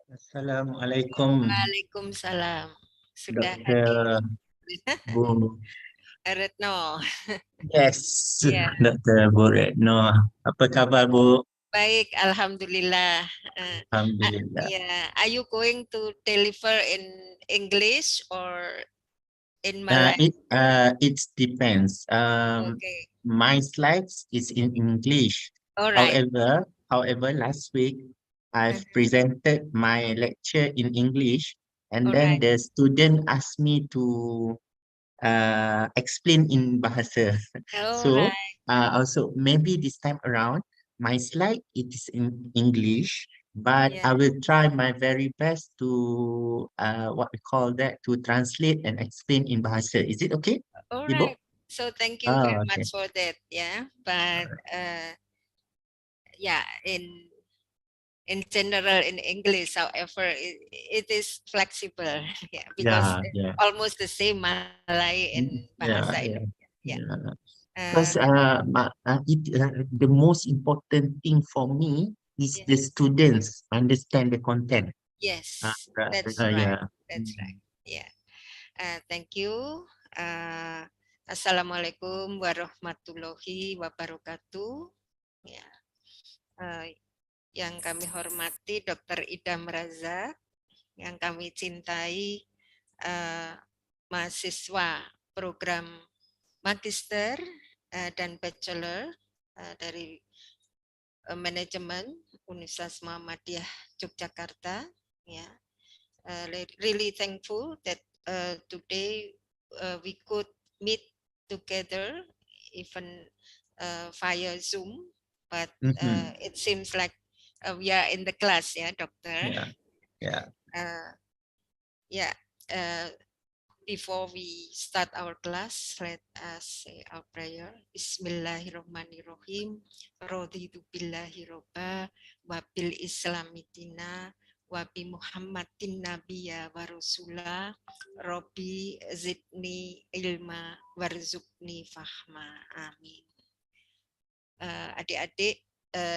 Assalamualaikum, Waalaikumsalam. Sudah hadir. Dr. Bu. Retno. Yes, Ya, Dr. Bu Retno. Apa khabar, Bu? baik. Alhamdulillah. Uh, Alhamdulillah. yeah. Are you going to deliver in English or in Uh, Malay? it it depends. Okay. My slides is in English. All right. However, last week I've Uh-huh. presented my lecture in English, and All then right. the student asked me to explain in bahasa. All So right. also maybe this time around, my slide it is in English, but Yeah. I will try my very best to what we call that to translate and explain in bahasa. Is it okay, All Ibu? right. So thank you very Oh, okay. much for that. Yeah. But yeah, in general in English, however, it is flexible, yeah, because Yeah, yeah. almost the same Malay in Bahasa Yeah, yeah, Indonesia. Yeah. yeah. Uh, Because the most important thing for me is the yes. students understand the content. Yes, Right. that's right. Yeah. That's right. Mm. Yeah. Thank you. Uh, Assalamualaikum warahmatullahi wabarakatuh. Ya. Uh, yang kami hormati Dr. Idam Razak, yang kami cintai uh, mahasiswa program magister dan bachelor dari manajemen Universitas Muhammadiyah Yogyakarta. Ya, really thankful that today we could meet together, even via Zoom, but Mm-hmm. it seems like we are in the class, yeah, doctor. Yeah, yeah. Yeah. Uh, Before we start our class, let us say our prayer. Bismillahirrahmanirrahim. Raditu billahi robba wa bil islami dina wa bi Muhammadin nabiyya wa rasula. Rabbi zidni ilma warzuqni fahma. Amin. Adik-adik,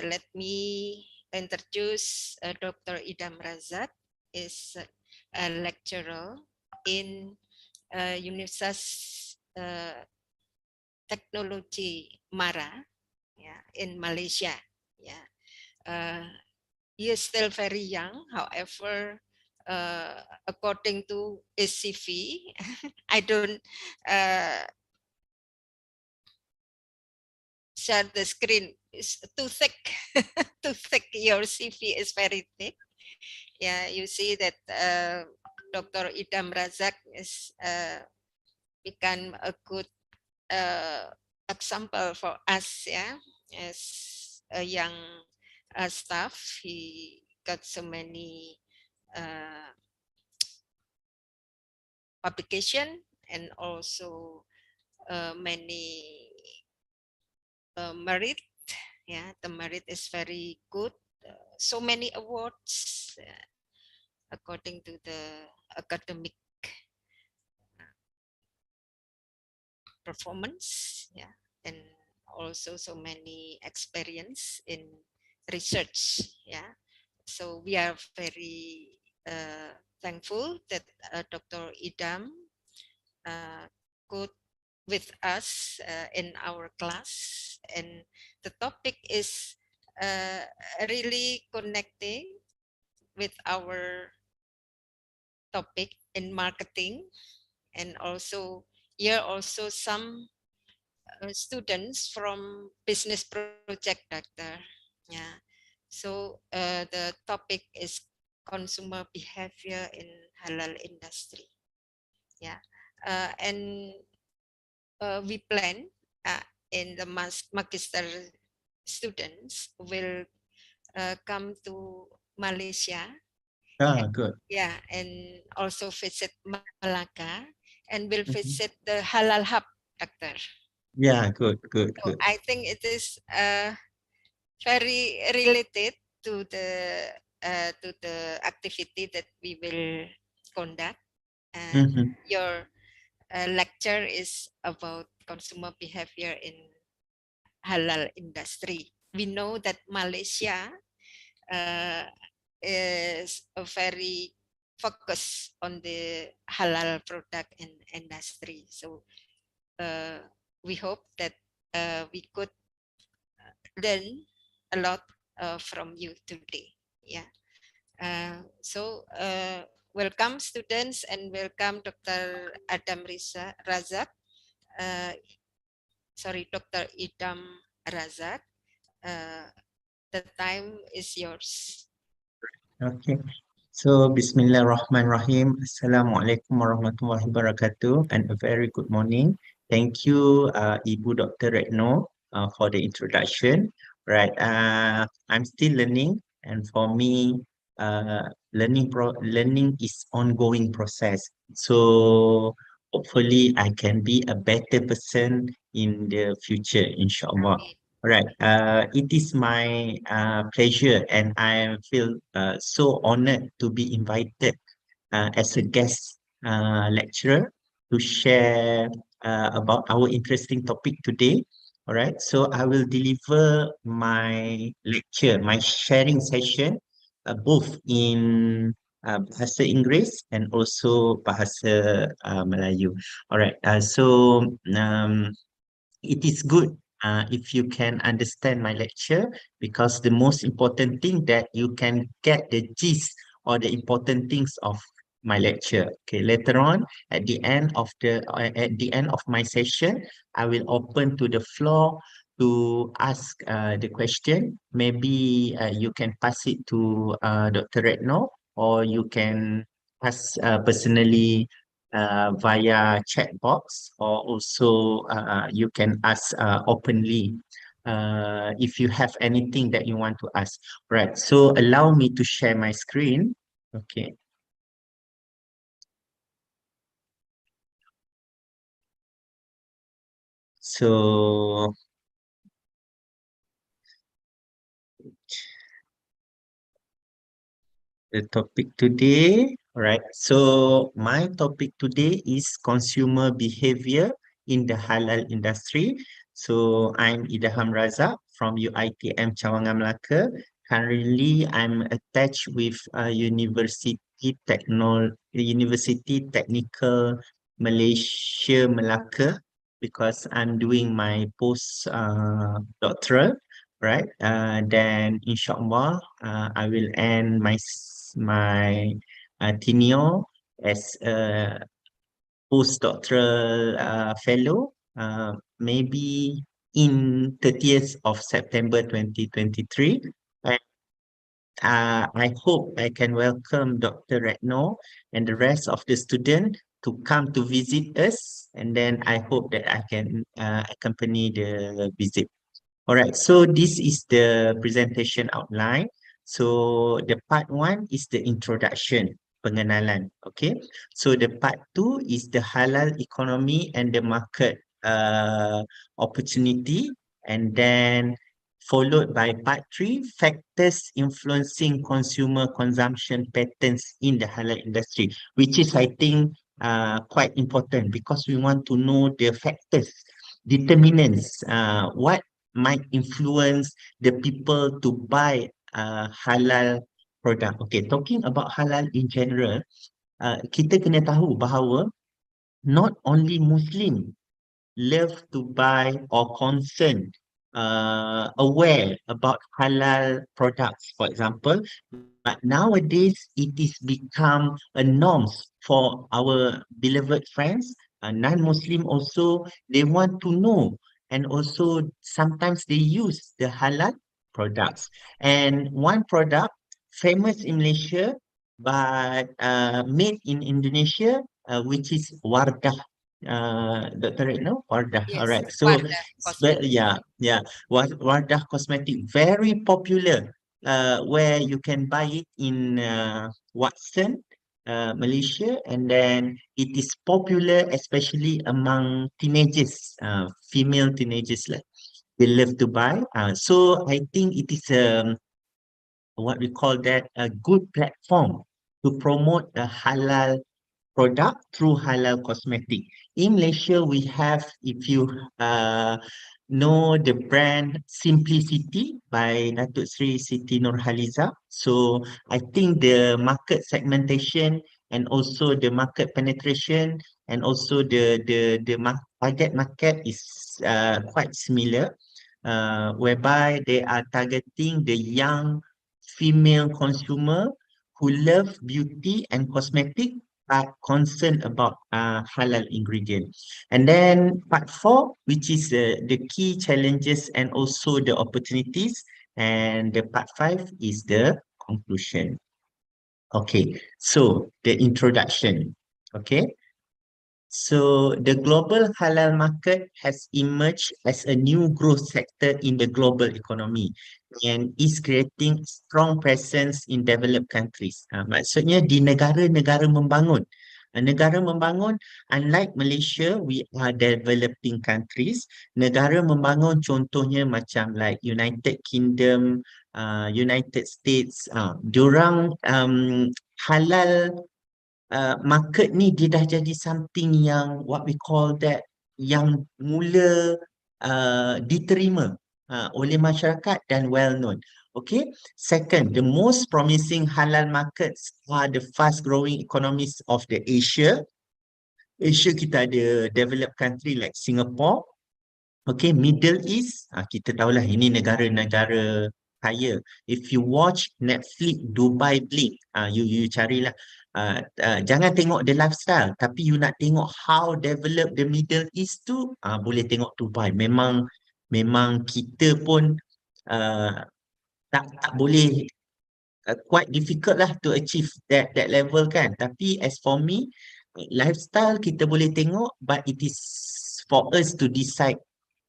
let me introduce Dr. Idam Razak, is a lecturer in Universitas Teknologi Mara, yeah, in Malaysia. Yeah, he is still very young. However, according to his CV, I don't share the screen. It's too thick. Too thick. Your CV is very thick. Yeah, you see that Dr. Idam Razak is become a good example for us, yeah, as a young staff. He got so many uh, publication and also many merit. Yeah, the merit is very good. So many awards according to the academic performance. Yeah, and also so many experience in research. Yeah, so we are very thankful that Dr. Idam uh, could with us in our class, and the topic is uh, really connecting with our topic in marketing, and also here also some students from business project, doctor. Yeah, so the topic is consumer behavior in halal industry. Yeah, and we plan in the magister students will come to Malaysia. Ah, good. Yeah, and also visit Malacca and will visit Mhm. the Halal Hub, doctor. Yeah, good, good, So good. I think it is very related to the activity that we will conduct. And Mm-hmm. your lecture is about consumer behavior in halal industry. We know that Malaysia uh, is a very focus on the halal product and industry. So uh, we hope that we could learn a lot from you today. Yeah. Welcome students and welcome Dr. Adam Riza Razak. Uh, sorry, Dr. Idam Razak. Uh, the time is yours. Okay. So, Bismillahirrahmanirrahim. Assalamualaikum warahmatullahi wabarakatuh, and a very good morning. Thank you, Ibu Dr. Retno, for the introduction. Right. I'm still learning, and for me, learning is ongoing process. So, hopefully, I can be a better person in the future, inshallah. Amin. Right. It is my pleasure, and I feel so honored to be invited as a guest lecturer to share about our interesting topic today. All right. So I will deliver my lecture, my sharing session, both in Bahasa Inggeris and also Bahasa Melayu. All right. It is good if you can understand my lecture, because the most important thing that you can get the gist or the important things of my lecture. Okay, later on at the end of my session, I will open to the floor to ask the question. Maybe you can pass it to Dr. Retno, or you can ask personally via chat box, or also you can ask openly if you have anything that you want to ask. Right. So allow me to share my screen. Okay. So the topic today, right? So my topic today is consumer behavior in the halal industry. So I'm Idaham Razak from UITM Cawangan Melaka. Currently, I'm attached with University Technical Malaysia Melaka, because I'm doing my post doctoral, right? Then inshallah, I will end my tenure as a postdoctoral fellow, maybe in 30th of September 2023. And I hope I can welcome Dr. Retno and the rest of the students to come to visit us, and then I hope that I can accompany the visit. All right, so this is the presentation outline. So the part one is the introduction, pengenalan. Okay, so the part two is the halal economy and the market opportunity, and then followed by part three, factors influencing consumer consumption patterns in the halal industry, which is, I think, quite important, because we want to know the factors, determinants, what might influence the people to buy halal product. Okay, talking about halal in general, kita kena tahu bahawa not only Muslim love to buy or concern, aware about halal products, for example, but nowadays it is become a norm for our beloved friends, non-Muslim also, they want to know, and also sometimes they use the halal products. And one product famous in Malaysia but made in Indonesia, which is Wardah. Dr. Retno, Wardah. All Yes, right. So, Wardah Cosmetic. yeah, Wardah Cosmetic, very popular, where you can buy it in Watson, Malaysia, and then it is popular especially among teenagers, female teenagers, like they love to buy. So I think it is what we call that a good platform to promote a halal product through halal cosmetic. In Malaysia, we have, if you know the brand Simplicity by Datuk Sri Siti Nurhaliza. So I think the market segmentation and also the market penetration and also the target market is quite similar, whereby they are targeting the young female consumer who love beauty and cosmetic but concerned about halal ingredients. And then part four, which is the key challenges and also the opportunities. And the part five is the conclusion. Okay, so the introduction. Okay, so the global halal market has emerged as a new growth sector in the global economy and is creating strong presence in developed countries. Maksudnya di negara-negara membangun. Negara membangun, unlike Malaysia, we are developing countries. Negara membangun contohnya macam like United Kingdom, United States, diorang halal market ni dia dah jadi something yang what we call that, yang mula diterima oleh masyarakat dan well known. Okay. Second, the most promising halal markets are the fast growing economies of the Asia. Asia kita ada developed country like Singapore. Okay, Middle East, kita tahulah ini negara-negara kaya. If you watch Netflix Dubai Blink, you carilah. Jangan tengok the lifestyle, tapi you nak tengok how develop the Middle East tu, boleh tengok Dubai. Memang kita pun uh, tak boleh, quite difficult lah to achieve that level kan. Tapi as for me, lifestyle kita boleh tengok, but it is for us to decide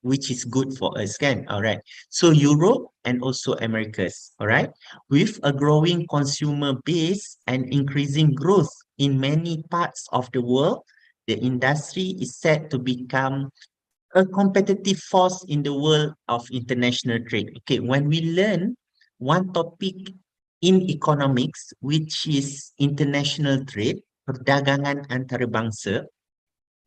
which is good for us kan. Alright. So Europe and also Americas. Alright. With a growing consumer base and increasing growth in many parts of the world, the industry is set to become a competitive force in the world of international trade. Okay, when we learn one topic in economics, which is international trade, perdagangan antarabangsa,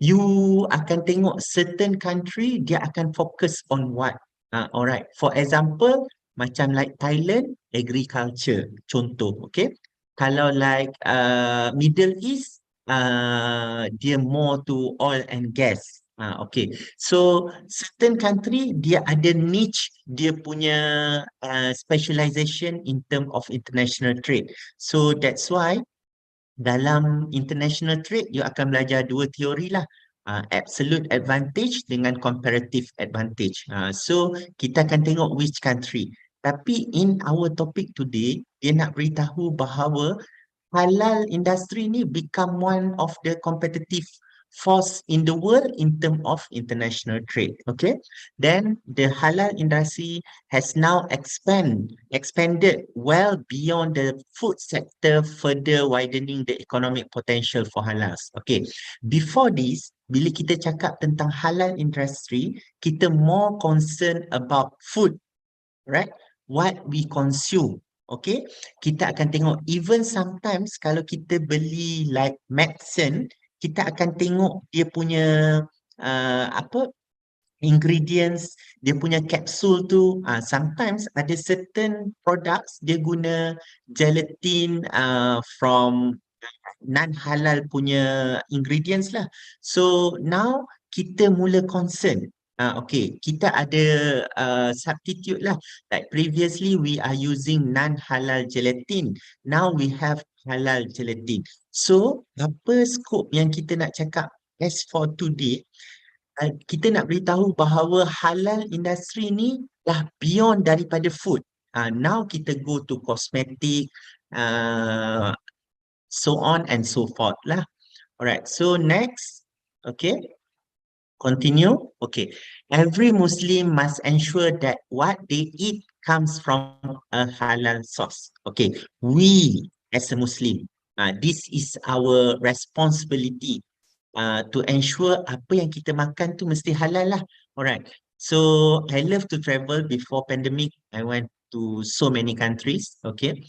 you akan tengok certain country dia akan fokus on what. Alright, for example, macam like Thailand, agriculture, contoh, okay. Kalau like Middle East, dia more to oil and gas. Okay, so certain country dia ada niche, dia punya specialization in term of international trade. So that's why dalam international trade, you akan belajar dua teori lah. Absolute advantage dengan comparative advantage. So, kita akan tengok which country. Tapi in our topic today, dia nak beritahu bahawa halal industry ni become one of the competitive force in the world in term of international trade. Okay, then the halal industry has now expanded well beyond the food sector, further widening the economic potential for halals. Okay, before this, bila kita cakap tentang halal industry, kita more concerned about food, right? What we consume. Okay, kita akan tengok even sometimes kalau kita beli like medicine, kita akan tengok dia punya apa ingredients, dia punya capsule tu. Sometimes ada certain products dia guna gelatin from non-halal punya ingredients lah. So now kita mula concern. Okay, kita ada substitute lah. Like previously we are using non-halal gelatin. Now we have halal gelatin. So apa scope yang kita nak cakap as for today, kita nak beritahu bahawa halal industri ni dah beyond daripada food. Now kita go to cosmetic, so on and so forth lah. Alright, so next, okay, continue. Okay, every Muslim must ensure that what they eat comes from a halal source. Okay, we as a Muslim, this is our responsibility to ensure apa yang kita makan tu mesti halal lah. Alright, so I love to travel. Before pandemic, I went to so many countries. Okay,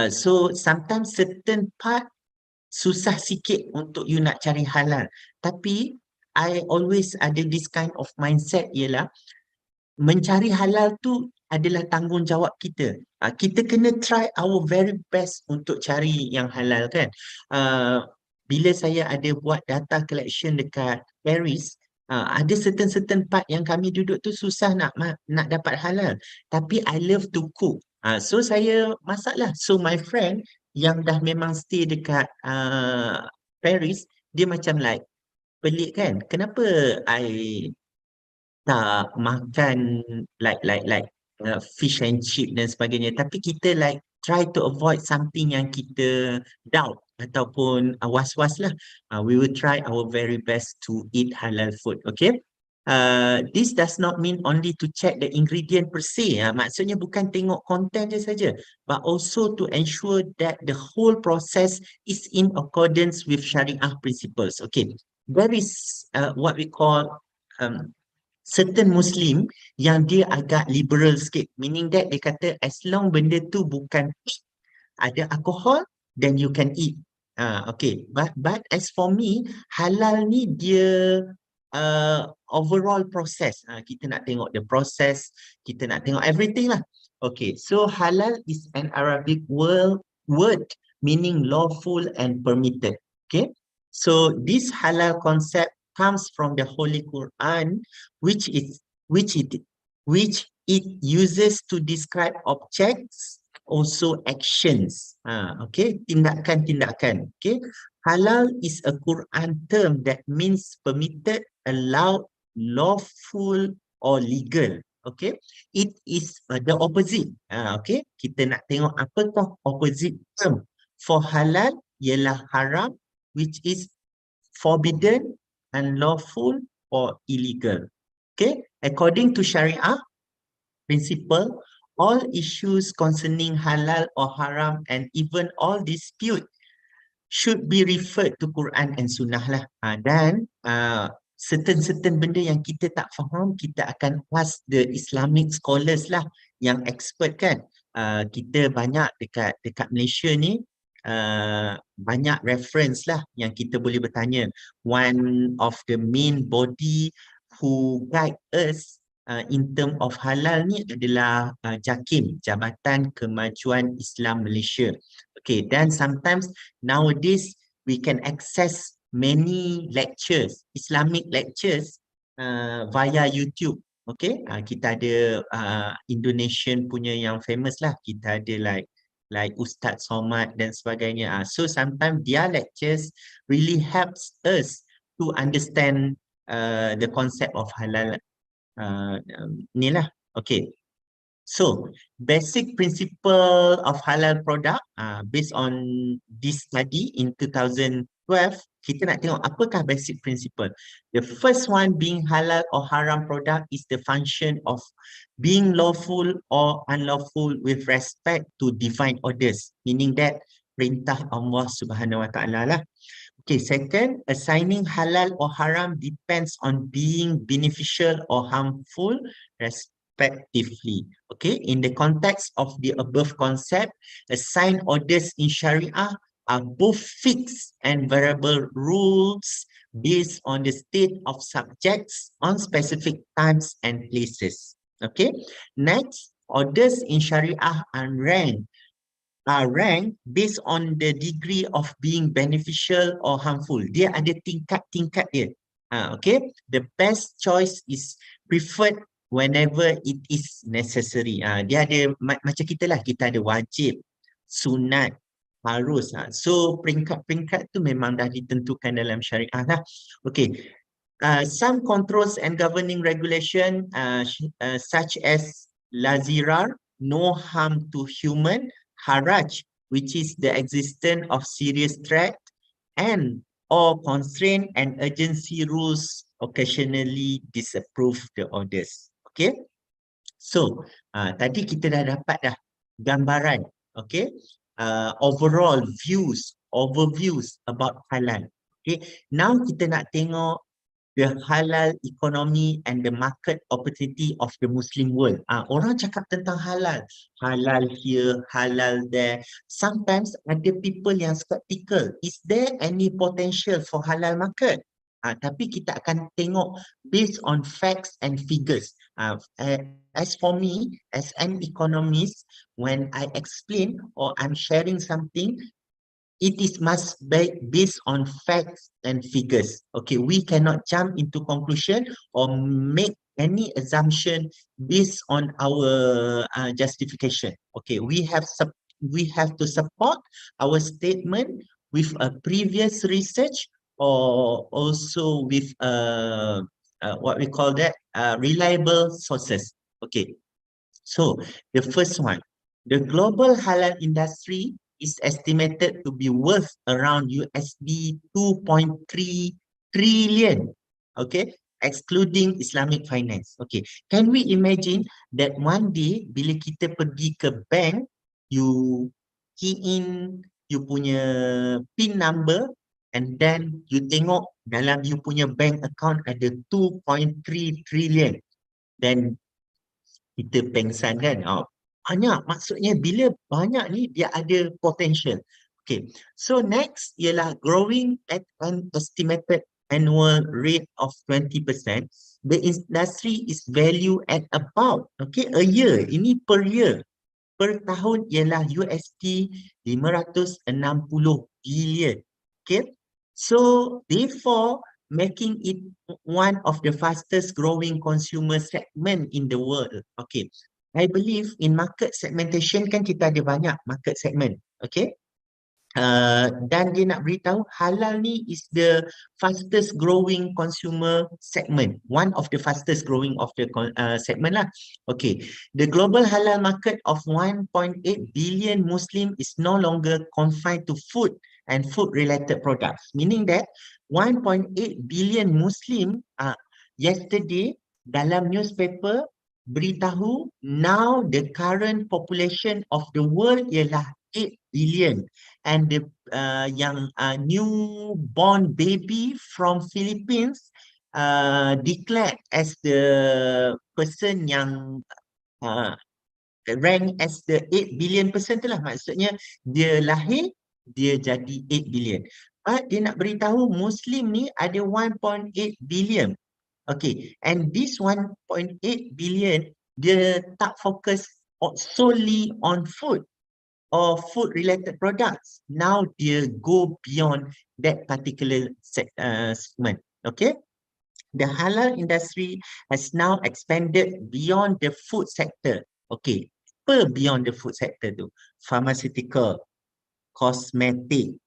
so sometimes certain part susah sikit untuk you nak cari halal. Tapi I always ada this kind of mindset ialah mencari halal tu adalah tanggungjawab kita. Kita kena try our very best untuk cari yang halal kan. Ah, Bila saya ada buat data collection dekat Paris, ada certain part yang kami duduk tu susah nak dapat halal. Tapi I love to cook. So saya masaklah. So my friend yang dah memang stay dekat Paris, dia macam like pelik kan. Kenapa I tak makan fish and chip dan sebagainya, tapi kita like try to avoid something yang kita doubt ataupun was-was lah. We will try our very best to eat halal food. Okay, this does not mean only to check the ingredient per se. Maksudnya bukan tengok konten je saja, but also to ensure that the whole process is in accordance with Syariah principles. Okay, there is what we call um, certain Muslim yang dia agak liberal sikit. Meaning that dia kata as long benda tu bukan ada alkohol, then you can eat. Okay. But as for me, halal ni dia overall process. Kita nak tengok the process, kita nak tengok everything lah. Okay. So halal is an Arabic word meaning lawful and permitted. Okay. So this halal concept comes from the Holy Quran, which is which it which it uses to describe objects, also actions. Okay, tindakan-tindakan. Okay, halal is a Quran term that means permitted, allowed, lawful, or legal. Okay, it is the opposite. Okay, kita nak tengok apakah opposite term for halal ialah haram, which is forbidden, unlawful, or illegal. Okay, according to Sharia principle, all issues concerning halal or haram and even all dispute should be referred to Quran and Sunnah lah. Dan certain benda yang kita tak faham, kita akan ask the Islamic scholars lah yang expert kan. Kita banyak dekat Malaysia ni, banyak reference lah yang kita boleh bertanya. One of the main body who guide us in term of halal ni adalah JAKIM, Jabatan Kemajuan Islam Malaysia. Okay, then sometimes nowadays we can access many lectures, Islamic lectures via YouTube. Okay, kita ada Indonesian punya yang famous lah. Kita ada like Ustaz Somad dan sebagainya. So sometimes their lectures really helps us to understand the concept of halal ni lah. Okay. So, basic principle of halal product based on this study in 2012, kita nak tengok apakah basic principle. The first one being halal or haram product is the function of being lawful or unlawful with respect to divine orders, meaning that perintah Allah Subhanahu Wa Taala lah. Okay, second, assigning halal or haram depends on being beneficial or harmful respectively. Okay, in the context of the above concept, assigned orders in Sharia are both fixed and variable rules based on the state of subjects on specific times and places. Okay, next, orders in Sharia are ranked based on the degree of being beneficial or harmful. Dia ada tingkat-tingkat dia. Okay, the best choice is preferred whenever it is necessary. Dia ada macam kita lah, kita ada wajib, sunat, harus. So peringkat-peringkat tu memang dah ditentukan dalam syariah lah. Okay, some controls and governing regulation such as lazirar, no harm to human, haraj, which is the existence of serious threat, and or constraint and urgency rules occasionally disapprove the orders. Okay, so tadi kita dah dapat dah gambaran, okay, overall overviews about halal. Okay, now kita nak tengok the halal economy and the market opportunity of the Muslim world. Orang cakap tentang halal, halal here, halal there. Sometimes ada people yang skeptical. Is there any potential for halal market? Tapi kita akan tengok based on facts and figures. As for me, as an economist, when I explain or I'm sharing something, it is must be based on facts and figures. Okay, we cannot jump into conclusion or make any assumption based on our justification. Okay, we have to support our statement with a previous research or also with what we call that reliable sources. Okay, so the first one, the global halal industry is estimated to be worth around USD 2.3 trillion. Okay, excluding Islamic finance. Okay, can we imagine that one day bila kita pergi ke bank, you key in you punya PIN number and then you tengok dalam you punya bank account ada 2.3 trillion. Then kita pengsan kan. Banyak, maksudnya bila banyak ni dia ada potential. Okay, so next ialah growing at an estimated annual rate of 20%. The industry is valued at about, okay, a year, ini per year, per tahun ialah USD 560 billion. Okay, so therefore making it one of the fastest growing consumer segment in the world. Okay, I believe in market segmentation kan kita ada banyak market segment. Okay, dan dia nak beritahu halal ni is the fastest growing consumer segment, one of the fastest growing of the segment lah. Okay, the global halal market of 1.8 billion Muslim is no longer confined to food and food related products, meaning that 1.8 billion Muslim yesterday dalam newspaper beritahu now the current population of the world ialah 8 billion and the newborn baby from Philippines declared as the person yang rank as the 8 billion person tu lah, maksudnya dia lahir dia jadi 8 billion. But dia nak beritahu Muslim ni ada 1.8 billion. Okay, and this 1.8 billion dia tak fokus solely on food or food related products. Now dia go beyond that particular segment. Okay, the halal industry has now expanded beyond the food sector. Okay, beyond the food sector tu, pharmaceutical, cosmetic,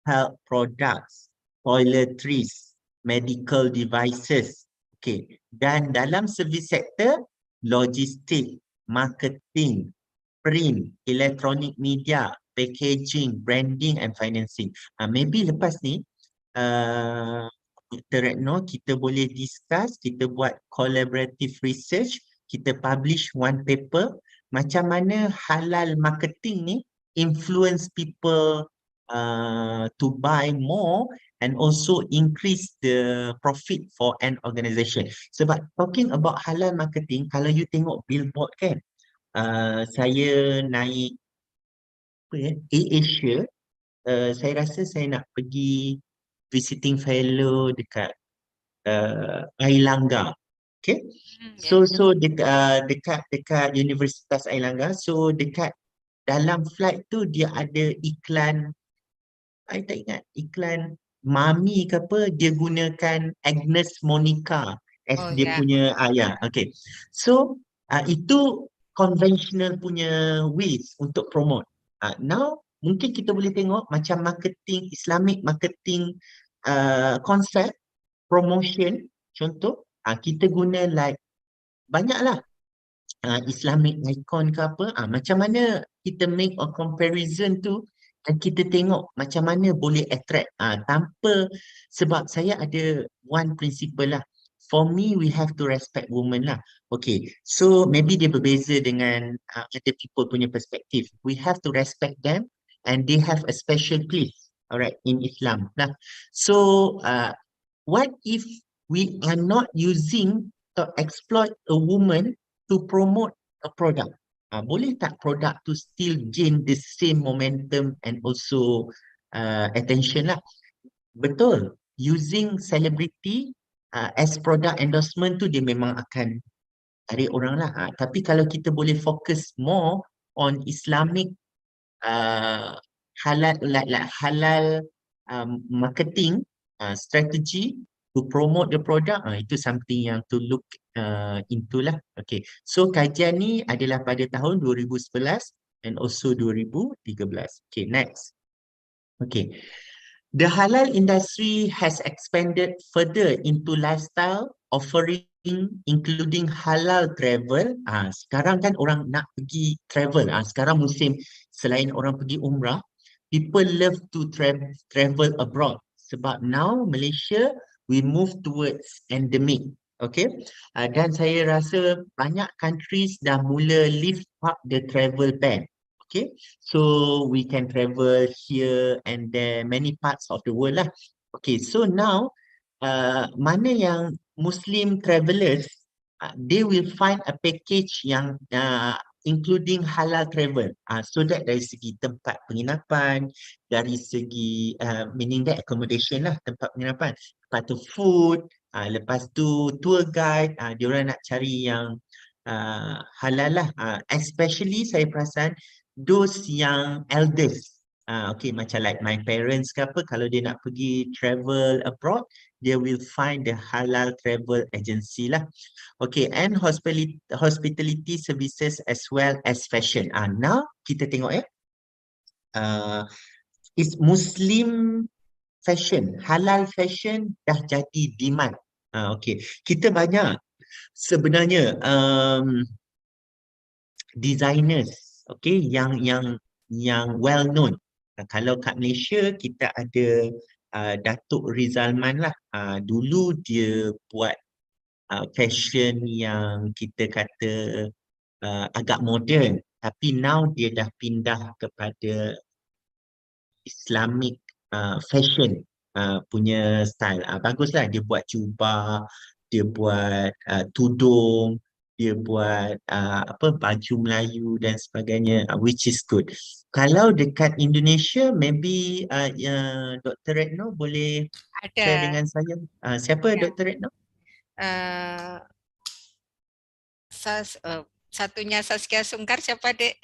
health products, toiletries, medical devices. Okay, dan dalam service sector, logistik, marketing, print, electronic media, packaging, branding and financing. Maybe lepas ni Dr. Retno, kita boleh discuss, kita buat collaborative research, kita publish one paper macam mana halal marketing ni influence people to buy more and also increase the profit for an organisation. Sebab talking about halal marketing, kalau you tengok billboard kan, saya naik apa ya, Asia, saya rasa saya nak pergi visiting fellow dekat Airlangga. Okay, so dekat Universitas Airlangga, so dekat dalam flight tu dia ada iklan, saya tak ingat iklan Mami ke apa, dia gunakan Agnes Monica as Oh dia ya. punya ayah. Okay, so itu conventional punya ways untuk promote. Now mungkin kita boleh tengok macam marketing, Islamic marketing concept promotion, contoh kita guna like banyaklah Islamic icon ke apa, macam mana kita make a comparison tu dan kita tengok macam mana boleh attract tanpa, sebab saya ada one principle lah, for me we have to respect women lah. Okay, so maybe dia berbeza dengan other people punya perspektif, we have to respect them and they have a special place, alright, in Islam lah. So what if we are not using to exploit a woman to promote a product? Boleh tak produk to still gain the same momentum and also attention lah? Betul. using celebrity as product endorsement tu dia memang akan tarik orang lah. Tapi kalau kita boleh fokus more on Islamic uh, halal marketing strategy to promote the product, itu something yang to look into lah. Okay, so kajian ni adalah pada tahun 2011 and also 2013. Okay, next. Okay, the halal industry has expanded further into lifestyle offering including halal travel. Sekarang kan orang nak pergi travel. Sekarang musim selain orang pergi umrah, people love to travel abroad. Sebab now Malaysia we move towards endemic. Okay, dan saya rasa banyak countries dah mula lift up the travel ban. Okay, so we can travel here and there, many parts of the world lah. Okay, so now mana yang Muslim travelers, they will find a package yang including halal travel. So that dari segi tempat penginapan, dari segi meaning that accommodation lah, tempat penginapan. Lepas tu food, lepas tu tour guide, diorang nak cari yang halal lah. Especially saya perasan those yang elders, okay, macam like my parents ke apa, kalau dia nak pergi travel abroad, they will find the halal travel agency lah. Okay, and hospitality services as well as fashion. Now kita tengok is Muslim fashion, halal fashion dah jadi demand. Okay, kita banyak sebenarnya designers, okay, yang well known. Kalau kat Malaysia kita ada Datuk Rizalman lah. Dulu dia buat fashion yang kita kata agak moden, tapi now dia dah pindah kepada Islamic fashion punya style. Baguslah dia buat jubah, dia buat tudung, dia buat apa baju Melayu dan sebagainya, which is good. Kalau dekat Indonesia, maybe Dr. Retno boleh share Ada dengan saya. Siapa ya. Dr. Retno? Uh, satunya Saskia Sungkar siapa dek?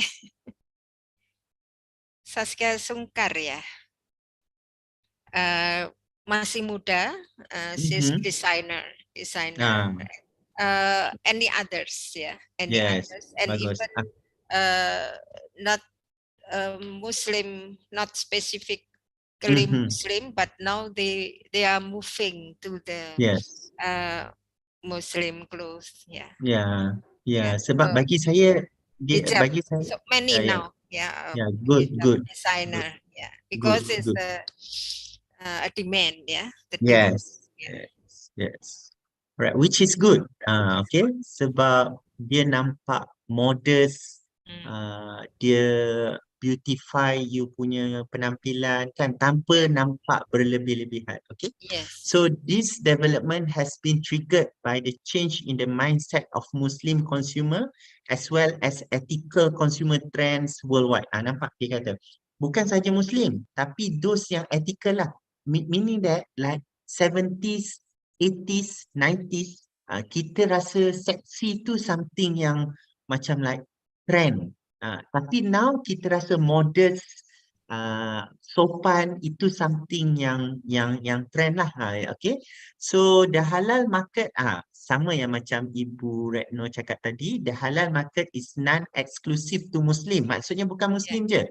Saskia Sungkar ya. Masih muda, she's Mhm. designer. Any others ya, any Yes, others, and bagus. even not Muslim, not specifically Mhm. Muslim, but now they are moving to the Yes. Muslim clothes, yeah. Ya, ya. Yeah. Sebab So bagi saya, hijab, bagi saya, so many ya, ya, now, yeah, ya. Good, hijab good, good, designer, yeah, good, because it's good. a demand, yeah, the demand, Yes, yeah. yes, yes. Right, which is good. Okay, sebab dia nampak modest, dia beautify you punya penampilan kan tanpa nampak berlebih-lebihan. Okay, Yes, so this development has been triggered by the change in the mindset of Muslim consumer as well as ethical consumer trends worldwide. Nampak dia kata bukan saja Muslim, tapi those yang ethical lah. Meaning that like 70s, 80s, 90s, kita rasa seksi tu something yang macam like trend. Tapi now kita rasa modest, sopan itu something yang trend lah. Okay. So the halal market, sama yang macam Ibu Retno cakap tadi, the halal market is non-exclusive to Muslim. Maksudnya bukan yeah, Muslim je.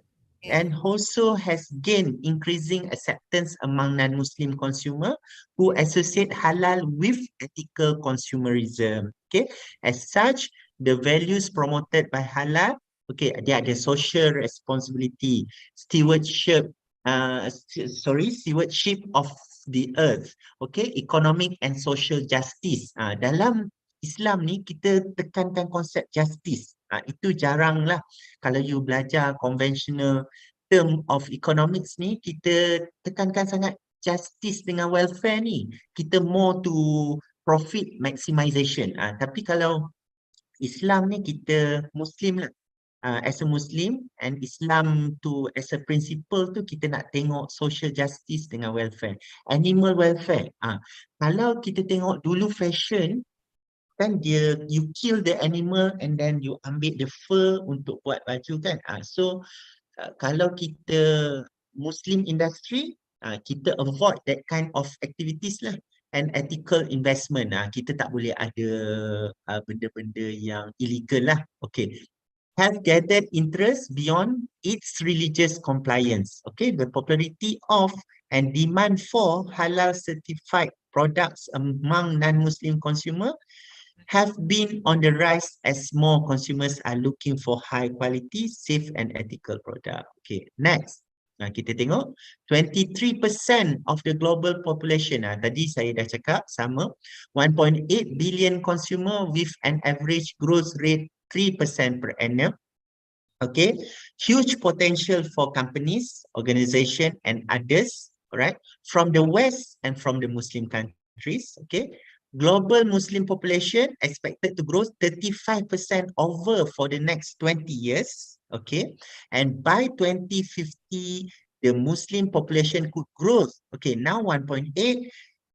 yeah, And also has gained increasing acceptance among non-Muslim consumer who associate halal with ethical consumerism. Okay, as such, the values promoted by halal, okay, dia ada social responsibility, stewardship, stewardship of the earth, okay, economic and social justice. Dalam Islam ni kita tekankan konsep justice. Itu jarang lah kalau you belajar conventional term of economics ni, kita tekankan sangat justice dengan welfare ni. Kita more to profit maximization. Tapi kalau Islam ni kita Muslim lah. as a Muslim and Islam tu as a principle tu kita nak tengok social justice dengan welfare, animal welfare. Kalau kita tengok dulu fashion kan dia you kill the animal and then you ambil the fur untuk buat baju kan. So kalau kita Muslim industry, kita avoid that kind of activities lah. And ethical investment, kita tak boleh ada benda-benda yang illegal lah. Okay, have gathered interest beyond its religious compliance. Okay, the popularity of and demand for halal certified products among non-Muslim consumer have been on the rise as more consumers are looking for high quality, safe and ethical product. Okay, next. Kita tengok 23% of the global population. Tadi saya dah cakap sama 1.8 billion consumer with an average growth rate 3% per annum. Okay, huge potential for companies, organization, and others, right, from the West and from the Muslim countries. Okay, global Muslim population expected to grow 35% over for the next 20 years. Okay, and by 2050, the Muslim population could grow. Okay, now 1.8,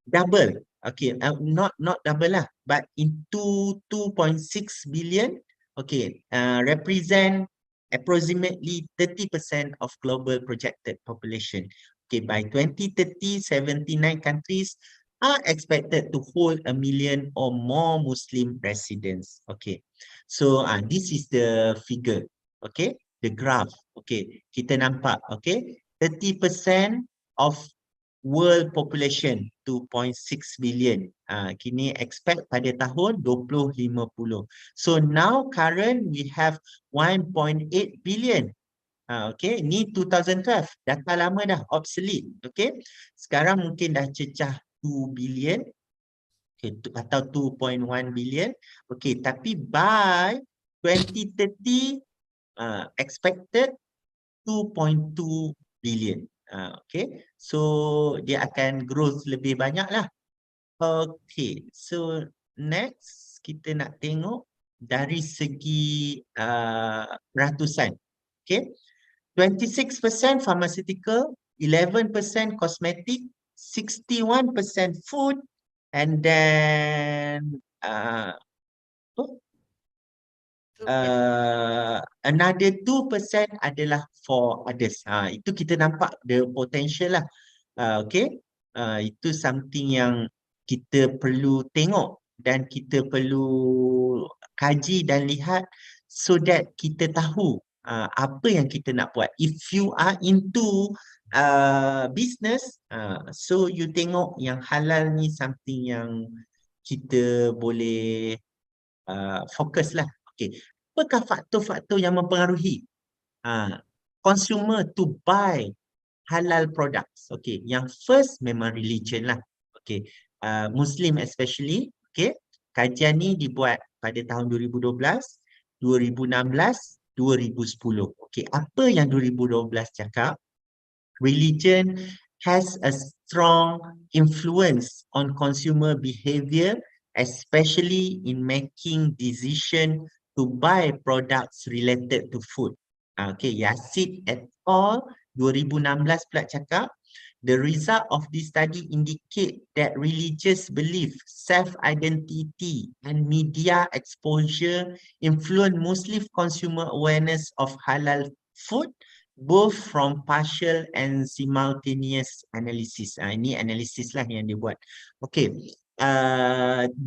double. Okay, not double lah, but into 2.6 billion. Okay, represent approximately 30% of global projected population. Okay, by 2030, 79 countries are expected to hold 1 million or more Muslim residents. Okay, so this is the figure. Okay, the graph. Okay, kita nampak. Okay, 30% of world population 2.6 billion. Kini expect pada tahun 2050. So now current we have 1.8 billion. Okay, ni 2012. Data lama dah, obsolete. Okay, sekarang mungkin dah cecah 2 billion. Okay, atau 2.1 billion. Okay, tapi by 2030 expected 2.2 billion. Okay, so dia akan growth lebih banyak lah. Okay, so next kita nak tengok dari segi ratusan. Okay, 26% pharmaceutical, 11% cosmetic, 61% food, and then another 2% adalah for others. Itu kita nampak the potential lah. Okay, itu something yang kita perlu tengok dan kita perlu kaji dan lihat so that kita tahu apa yang kita nak buat. If you are into business, so you tengok yang halal ni something yang kita boleh fokus lah. Okay, apakah faktor-faktor yang mempengaruhi consumer to buy halal products? Okay, yang first memang religion lah. Okay, Muslim especially. Okay, kajian ni dibuat pada tahun 2012, 2016, 2010. Okay, apa yang 2012 cakap? Religion has a strong influence on consumer behavior, especially in making decision to buy products related to food. Okay, Yasid et al. 2016 pula cakap, the result of this study indicate that religious belief, self-identity, and media exposure influence Muslim consumer awareness of halal food, both from partial and simultaneous analysis. Ini analisis lah yang dia buat. Okay, 2010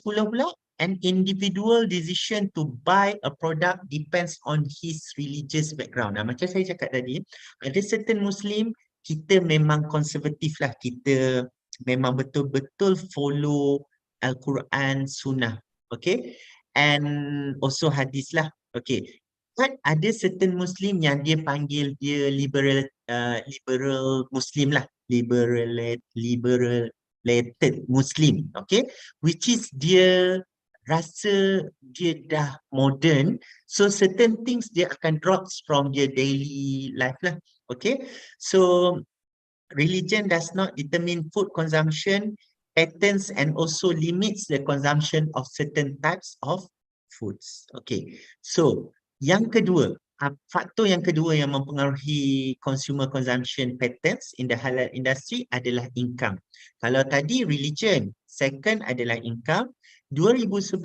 pula, an individual decision to buy a product depends on his religious background. Macam saya cakap tadi, ada certain Muslim, kita memang konservatif lah. Kita memang betul-betul follow Al-Quran, Sunnah. Okay, and also hadis lah. Okay, but ada certain Muslim yang dia panggil dia liberal Muslim lah, liberated Muslim, okay, which is dia rasa dia dah modern, so certain things dia akan drop from their daily life lah. Okay, so religion does not determine food consumption patterns and also limits the consumption of certain types of foods. Okay, so Yang kedua, faktor yang kedua yang mempengaruhi consumer consumption patterns in the halal industry adalah income. Kalau tadi religion, second adalah income. 2011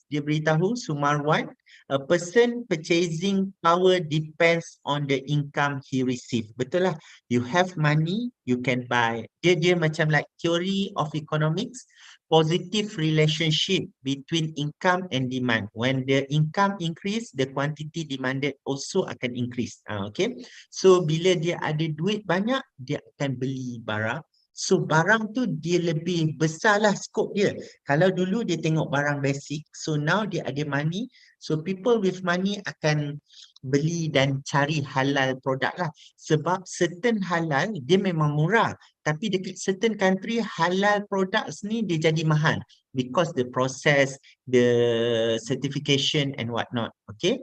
dia beritahu Sumarwan, a person purchasing power depends on the income he receive. Betul lah. You have money, you can buy. Dia macam like theory of economics, positive relationship between income and demand. When the income increase, the quantity demanded also akan increase. Okay. So bila dia ada duit banyak, dia akan beli barang. So barang tu dia lebih besar lah skop dia. Kalau dulu dia tengok barang basic, so now dia ada money, so people with money akan beli dan cari halal produk lah. Sebab certain halal dia memang murah, tapi dekat certain country halal products ni dia jadi mahal because the process, the certification and whatnot. Okay.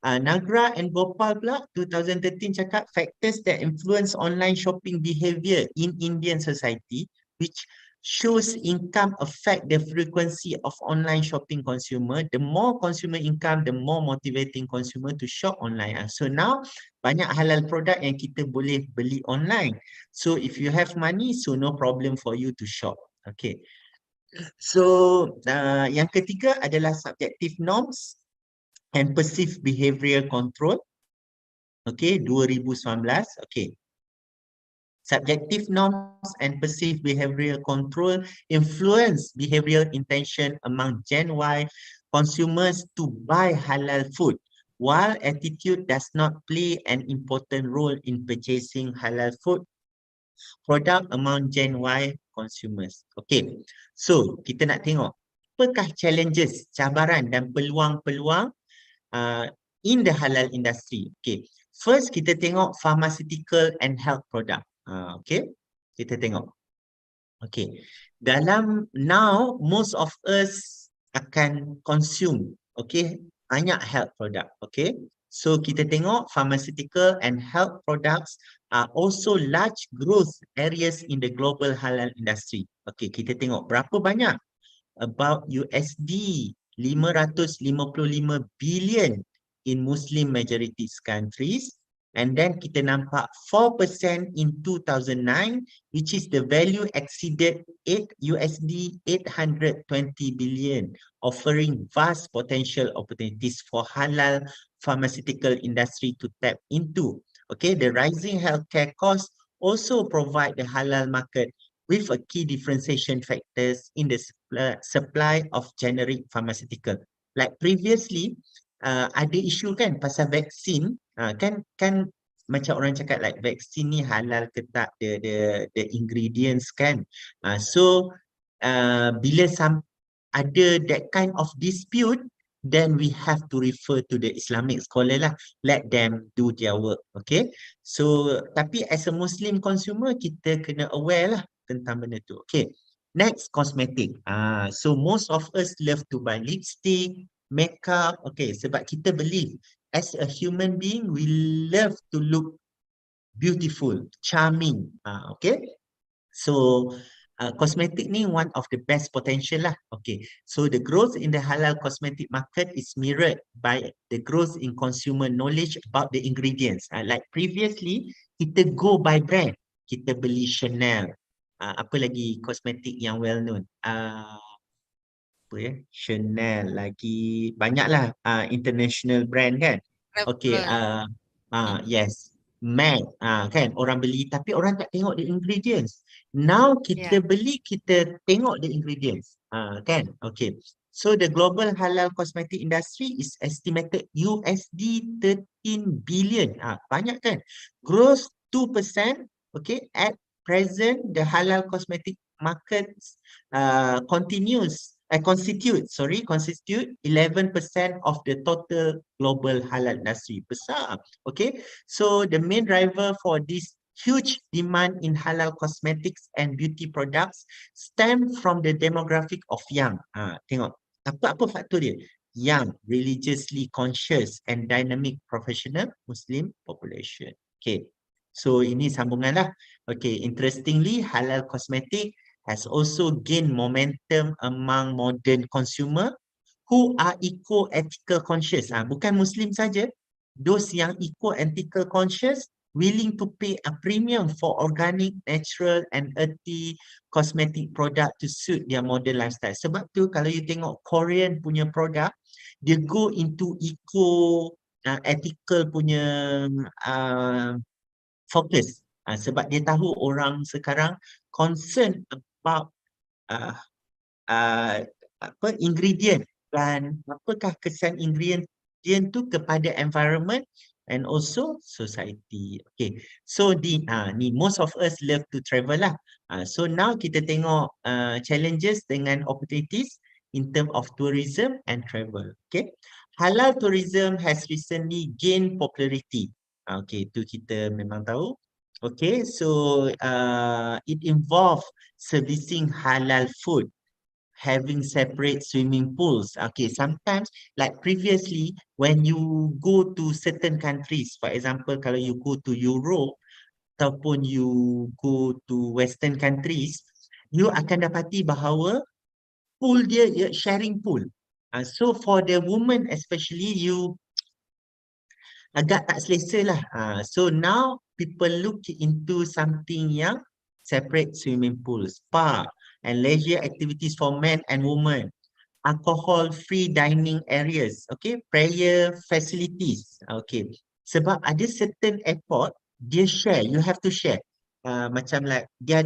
Nagra and Gopal pula 2013 cakap factors that influence online shopping behavior in Indian society, which shows income affect the frequency of online shopping consumer. The more consumer income, the more motivating consumer to shop online. So now banyak halal produk yang kita boleh beli online. So if you have money, so no problem for you to shop. Okay. So yang ketiga adalah subjective norms and perceived behavioral control. Okay, 2019. Okay. Subjective norms and perceived behavioral control influence behavioral intention among Gen Y consumers to buy halal food, while attitude does not play an important role in purchasing halal food product among Gen Y consumers. Okay, so kita nak tengok apakah challenges, cabaran dan peluang-peluang in the halal industry. Okay, first kita tengok pharmaceutical and health product. Okay, kita tengok. Okay, dalam now most of us akan consume, okay, banyak health product. Okay, so kita tengok pharmaceutical and health products are also large growth areas in the global halal industry. Okay, kita tengok berapa banyak, about USD 555 billion in Muslim majority countries, and then kita nampak 4% in 2009, which is the value exceeded USD 820 billion, offering vast potential opportunities for halal pharmaceutical industry to tap into. Okay, the rising healthcare costs also provide the halal market with a key differentiation factors in the supply of generic pharmaceutical. Like previously, ada isu kan pasal vaksin, kan macam orang cakap like vaksin ni halal ke tak, the ingredients kan. So bila ada that kind of dispute, then we have to refer to the Islamic scholar lah, let them do their work. Okay, so tapi as a Muslim consumer, kita kena aware lah tentang benda tu. Okay, next, cosmetic. So most of us love to buy lipstick, makeup. Okay, sebab kita believe as a human being, we love to look beautiful, charming. Okay, so cosmetic ni one of the best potential lah. Okay, so the growth in the halal cosmetic market is mirrored by the growth in consumer knowledge about the ingredients. Like previously, kita go by brand, kita beli Chanel. Apa lagi kosmetik yang well known? Apa ya? Chanel, lagi banyaklah international brand kan. Okay, Revlon. yes, MAC, kan orang beli tapi orang tak tengok the ingredients. Now kita Yeah. beli, kita tengok the ingredients, kan. Okay, so the global halal cosmetic industry is estimated USD 13 billion. Banyak kan. Growth 2%. Okay, at present the halal cosmetic markets constitute 11% of the total global halal industry. Besar. Okay, so the main driver for this huge demand in halal cosmetics and beauty products stem from the demographic of young. Tengok apa faktor dia? Young, religiously conscious and dynamic professional Muslim population. Okay, so ini sambungan lah. Okay, interestingly, halal cosmetic has also gained momentum among modern consumer who are eco-ethical conscious. Bukan Muslim saja, those yang eco-ethical conscious willing to pay a premium for organic, natural and earthy cosmetic product to suit their modern lifestyle. Sebab tu kalau you tengok Korean punya produk, dia go into ethical punya uh, focus. Sebab dia tahu orang sekarang concern about uh, uh, ingredient dan apakah kesan ingredient tu kepada environment and also society. Okay, so ni most of us love to travel lah. So now kita tengok challenges dengan opportunities in term of tourism and travel. Okay, halal tourism has recently gained popularity. Okay, tu kita memang tahu. Okay, so it involves servicing halal food, having separate swimming pools. Okay, sometimes like previously, when you go to certain countries, for example, kalau you go to Europe ataupun you go to Western countries, you akan dapati bahawa pool dia sharing pool. So for the woman especially, you agak tak selesa lah. So now people look into something yang separate swimming pool, spa and leisure activities for men and women, alcohol-free dining areas, okay, prayer facilities, okay. Sebab ada certain airport, dia share, you have to share. Macam like, dia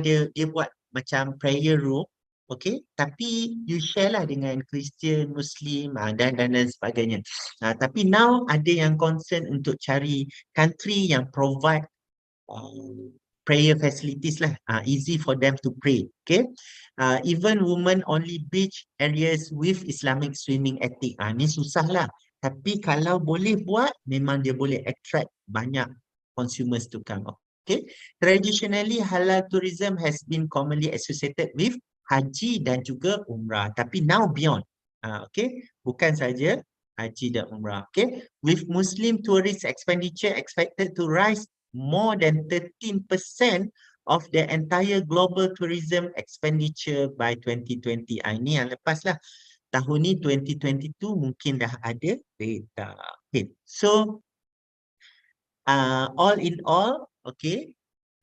buat macam prayer room, okay, tapi you share lah dengan Christian, Muslim dan sebagainya. Tapi now ada yang concern untuk cari country yang provide prayer facilities lah, easy for them to pray. Okay, even women only beach areas with Islamic swimming ethic. Ni susah lah. Tapi kalau boleh buat, memang dia boleh attract banyak consumers to come. Okay, traditionally halal tourism has been commonly associated with haji dan juga umrah. Tapi now beyond. Okay, bukan saja haji dan umrah. Okay, with Muslim tourist expenditure expected to rise more than 13% of the entire global tourism expenditure by 2020. Ini yang lepas lah. Tahun ni 2022 mungkin dah ada data. Okay. So, all in all, okay,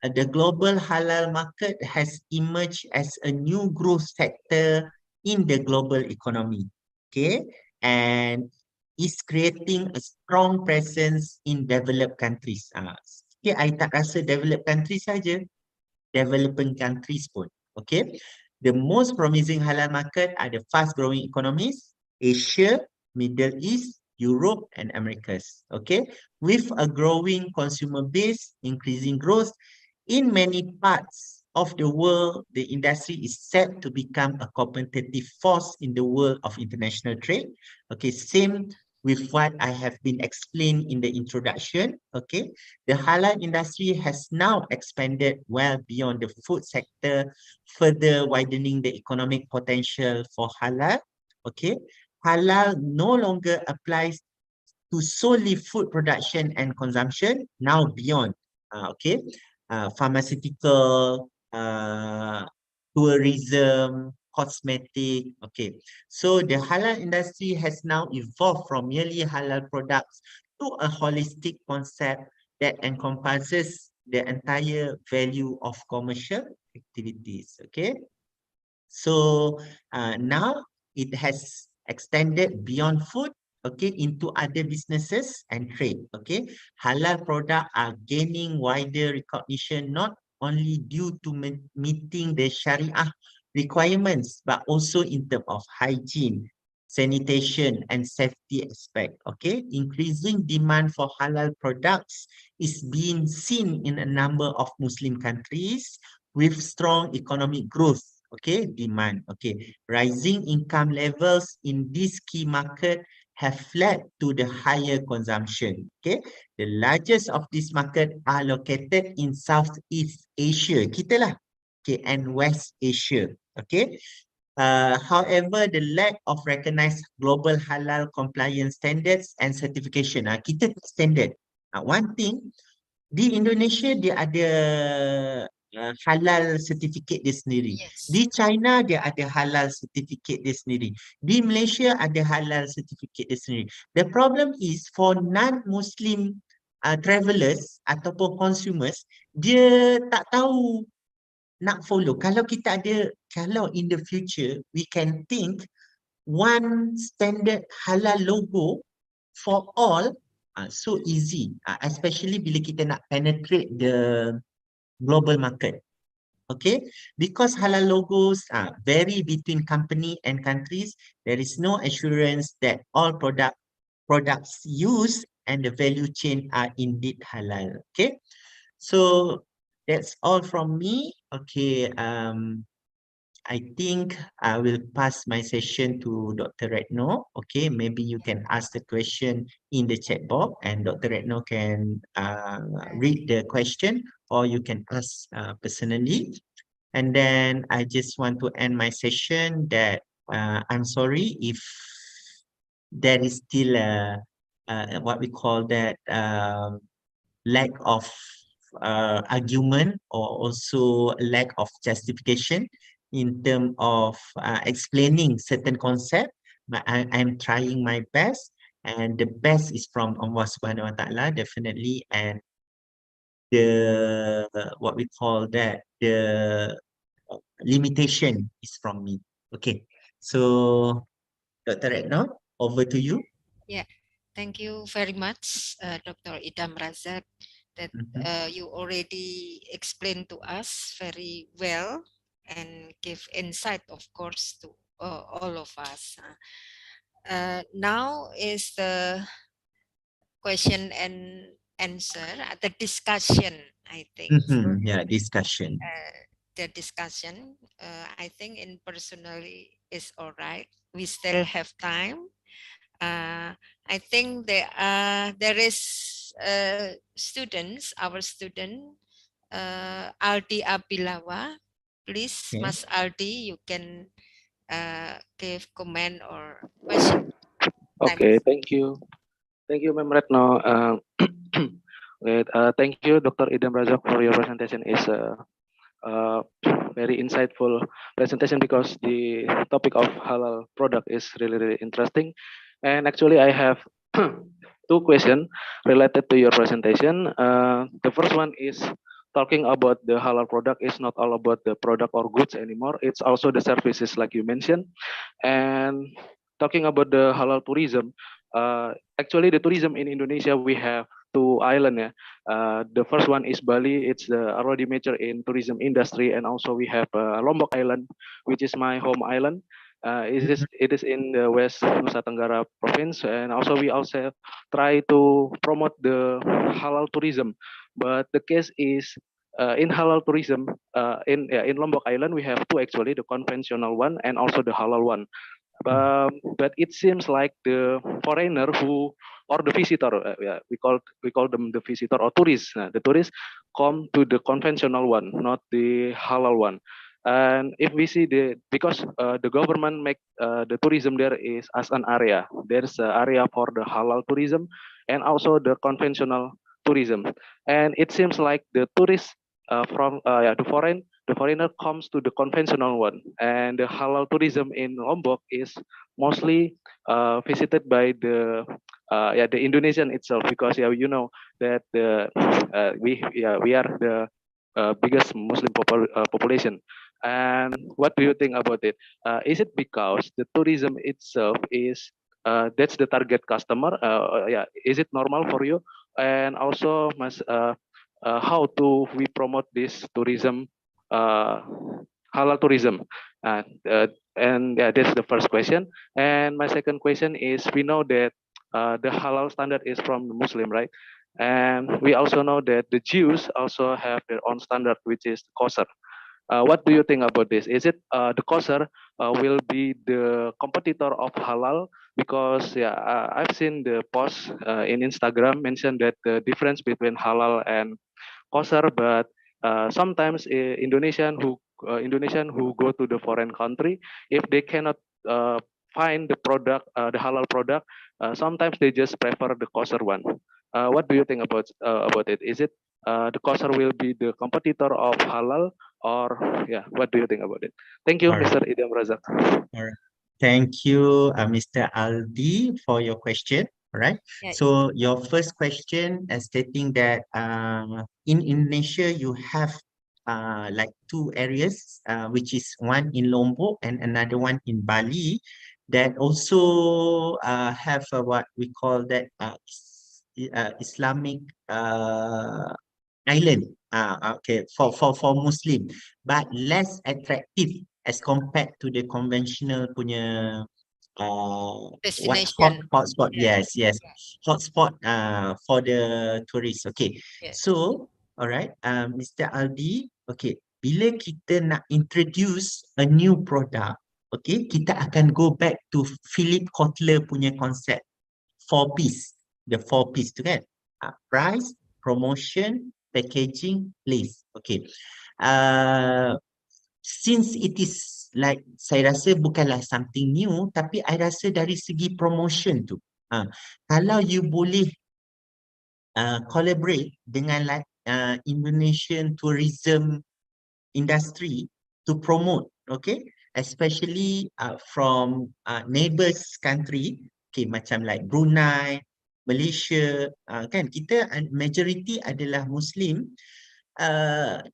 the global halal market has emerged as a new growth sector in the global economy. Okay, and is creating a strong presence in developed countries. Okay, I tak rasa developed countries saja, developing countries pun. Okay, the most promising halal market are the fast growing economies, Asia, Middle East, Europe and Americas. Okay, with a growing consumer base, increasing growth in many parts of the world, the industry is set to become a competitive force in the world of international trade. Okay, same with what I have been explained in the introduction. Okay, the halal industry has now expanded well beyond the food sector, further widening the economic potential for halal. Okay, halal no longer applies to solely food production and consumption, now beyond. Okay, pharmaceutical, tourism, cosmetic. Okay, so the halal industry has now evolved from merely halal products to a holistic concept that encompasses the entire value of commercial activities. Okay, so now it has extended beyond food, okay, into other businesses and trade. Okay, halal products are gaining wider recognition not only due to meeting the Sharia requirements, but also in terms of hygiene, sanitation, and safety aspect. Okay, increasing demand for halal products is being seen in a number of Muslim countries with strong economic growth. Okay, demand. Okay, rising income levels in this key market have led to the higher consumption. Okay, the largest of this market are located in Southeast Asia, kita lah. Okay, and West Asia. Okay, however, the lack of recognized global halal compliance standards and certification. Kita standard. One thing, di Indonesia dia ada halal certificate dia sendiri. Yes. Di China dia ada halal certificate dia sendiri. Di Malaysia ada halal certificate dia sendiri. The problem is for non-Muslim travelers ataupun consumers, dia tak tahu nak follow. Kalau kita ada, kalau in the future we can think one standard halal logo for all, so easy, especially bila kita nak penetrate the global market. Okay, because halal logos vary between company and countries, there is no assurance that all products used and the value chain are indeed halal. Okay, so that's all from me. Okay, I think I will pass my session to Dr. Retno. Okay, maybe you can ask the question in the chat box and Dr. Retno can read the question, or you can ask personally. And then I just want to end my session that I'm sorry if there is still what we call that lack of argument or also lack of justification in terms of explaining certain concept. But I'm trying my best, and the best is from Allah Subhanahu Wa Taala definitely, and the what we call that the limitation is from me. Okay, so Dr. Retno, over to you. Yeah. Thank you very much, Dr. Idam Razak, that Mhm. you already explained to us very well and give insight, of course, to all of us. Now is the question and answer, the discussion, I think. Mhm. Yeah, discussion. The discussion, I think in personally is all right. We still have time. I think there is students, our student, Aldi Abilawa. Please, Okay. Mas Aldi, you can give comment or question. Time. Okay, thank you. Thank you, Ma'am Retno. Thank you, Dr. Idam Razak, for your presentation. Is uh, very insightful presentation because the topic of halal product is really, really interesting. And actually, I have two questions related to your presentation. The first one is talking about the halal product is not all about the product or goods anymore. It's also the services, like you mentioned. And talking about the halal tourism, actually the tourism in Indonesia, we have two island. Yeah. The first one is Bali. It's already major in tourism industry, and also we have Lombok Island, which is my home island. It is in the West Nusa Tenggara province, and also we also try to promote the halal tourism. But the case is in halal tourism in Lombok Island we have two actually, the conventional one and also the halal one. But it seems like the foreigner who or the visitor, yeah, we call them the visitor or tourists. The tourists come to the conventional one, not the halal one. And if we see because the government make the tourism there is as an area. There's an area for the halal tourism and also the conventional tourism. And it seems like the tourists from yeah, the foreigner comes to the conventional one, and the halal tourism in Lombok is mostly visited by the Indonesian itself, because yeah, you know that we are the biggest Muslim population. And what do you think about it? Is it because the tourism itself is that's the target customer? Yeah, is it normal for you? And also, how to we promote this tourism, uh, halal tourism? Uh, uh, and yeah, that's the first question. And my second question is, we know that the halal standard is from the Muslim, right? And we also know that the Jews also have their own standard, which is kosher. What do you think about this? Is it the kosher will be the competitor of halal? Because yeah, I've seen the post in Instagram mention that the difference between halal and kosher, but sometimes Indonesian who go to the foreign country, if they cannot find the product, the halal product, sometimes they just prefer the kosher one. What do you think about it? Is it the kosher will be the competitor of halal, or yeah, what do you think about it? Thank you, All right. Mr. Idam Razak. All right. Thank you, Mr. Aldi, for your question. All right. Yes. So your first question is stating that in Indonesia you have like two areas, which is one in Lombok and another one in Bali, that also have what we call that Islamic island. Okay, for Muslim, but less attractive as compared to the conventional punya what Destination. hotspot. Yeah. Yes, yes, hotspot for the tourists. Okay, Yes. so all right, Mr. Aldi, okay, bila kita nak introduce a new product, okay, kita akan go back to Philip Kotler punya konsep four piece, the four piece tu kan. Price, promotion, packaging, place. Okay. Uh, since it is like, saya rasa bukanlah something new, tapi I rasa dari segi promotion tu, kalau you boleh collaborate dengan like Indonesian tourism industry to promote, okay, especially from neighbors country, okay, macam like Brunei, Malaysia, kan kita majority adalah Muslim.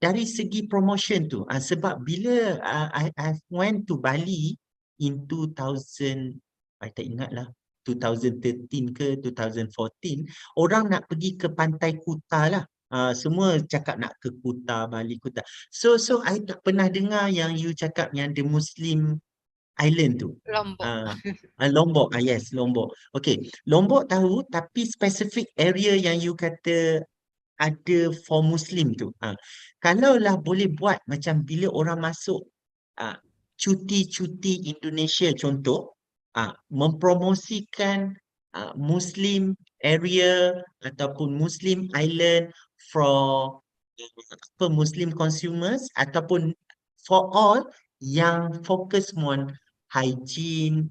Dari segi promotion tu, sebab bila I went to Bali in 2000, I tak ingat lah, 2013 ke 2014, orang nak pergi ke pantai Kuta lah. Semua cakap nak ke Kuta, Bali, Kuta. So I tak pernah dengar yang you cakap yang the Muslim island tu. Lombok. Lombok, yes, Lombok. Okay, Lombok tahu, tapi specific area yang you kata ada for Muslim tu. Kalaulah boleh buat macam bila orang masuk cuti-cuti Indonesia contoh, mempromosikan Muslim area ataupun Muslim island for Muslim consumers ataupun for all yang fokus on hygiene,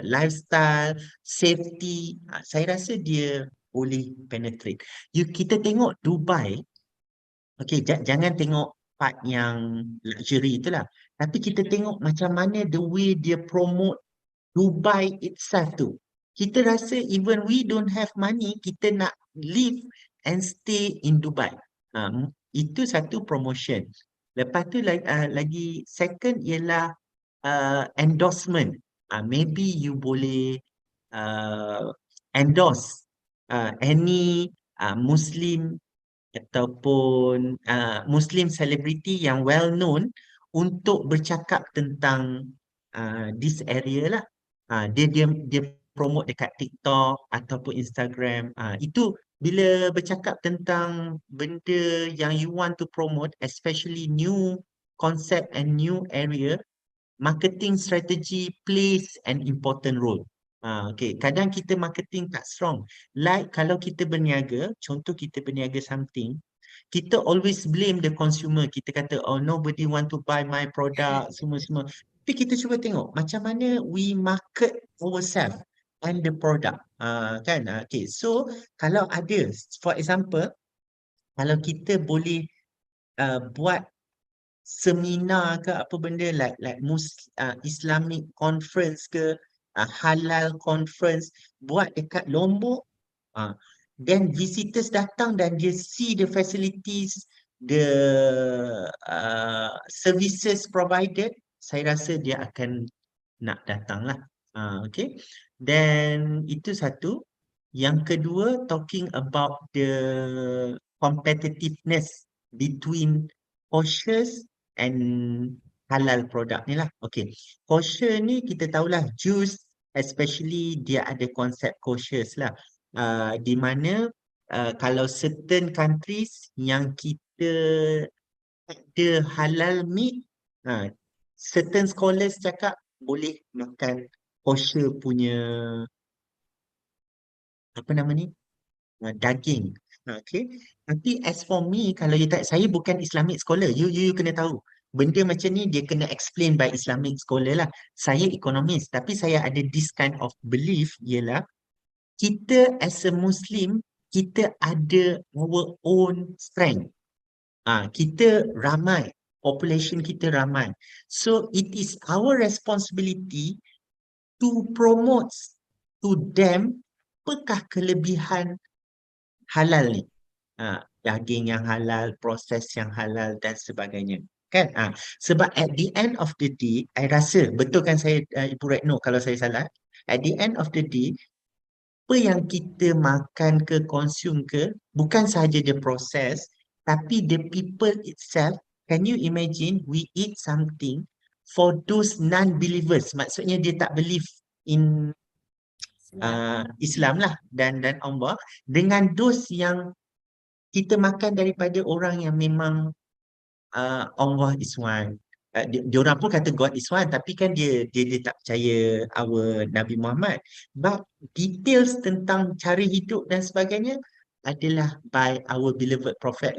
lifestyle, safety, saya rasa dia boleh penetrate. Kita tengok Dubai, okay, jangan tengok part yang luxury itulah. Tapi kita tengok macam mana the way dia promote Dubai itself tu. Kita rasa even we don't have money, kita nak live and stay in Dubai. Itu satu promotion. Lepas tu lagi second ialah endorsement. Maybe you boleh endorse any Muslim ataupun Muslim celebrity yang well known untuk bercakap tentang this area lah. Dia promote dekat TikTok ataupun Instagram. Itu bila bercakap tentang benda yang you want to promote, especially new concept and new area, marketing strategy plays an important role. Okay, kadang kita marketing tak strong. Like kalau kita berniaga, contoh kita berniaga something, kita always blame the consumer. Kita kata, oh nobody want to buy my product, semua-semua. Tapi kita cuba tengok macam mana we market ourselves and the product. Kan? Okay, so kalau ada, for example, kalau kita boleh buat seminar ke apa benda like Islamic conference ke halal conference buat dekat Lombok, then visitors datang dan dia see the facilities, the services provided, saya rasa dia akan nak datang lah. Okay, then itu satu. Yang kedua, talking about the competitiveness between cautious and halal produk ni lah. Okay, kosher ni kita tahulah jus, especially dia ada konsep cautious lah. Di mana kalau certain countries yang kita ada halal meat, certain scholars cakap boleh makan kosher punya apa nama ni, daging. Okay. Tapi as for me, kalau you tak, saya bukan Islamic scholar. You kena tahu. Benda macam ni dia kena explain by Islamic scholar lah. Saya ekonomis, tapi saya ada this kind of belief ialah kita as a Muslim kita ada our own strength. Kita ramai, population kita ramai. So it is our responsibility to promote to them apakah kelebihan halal ni. Daging yang halal, proses yang halal dan sebagainya. Kan? Sebab at the end of the day, I rasa, betul kan saya, Ibu Retno kalau saya salah, at the end of the day, apa yang kita makan ke, consume ke, bukan sahaja the process, tapi the people itself. Can you imagine we eat something for those non-believers? Maksudnya dia tak believe in Islam lah dan Allah, dengan those yang kita makan daripada orang yang memang Allah is one. Diorang pun kata God is one, tapi kan dia tak percaya our Nabi Muhammad. But details tentang cara hidup dan sebagainya adalah by our beloved Prophet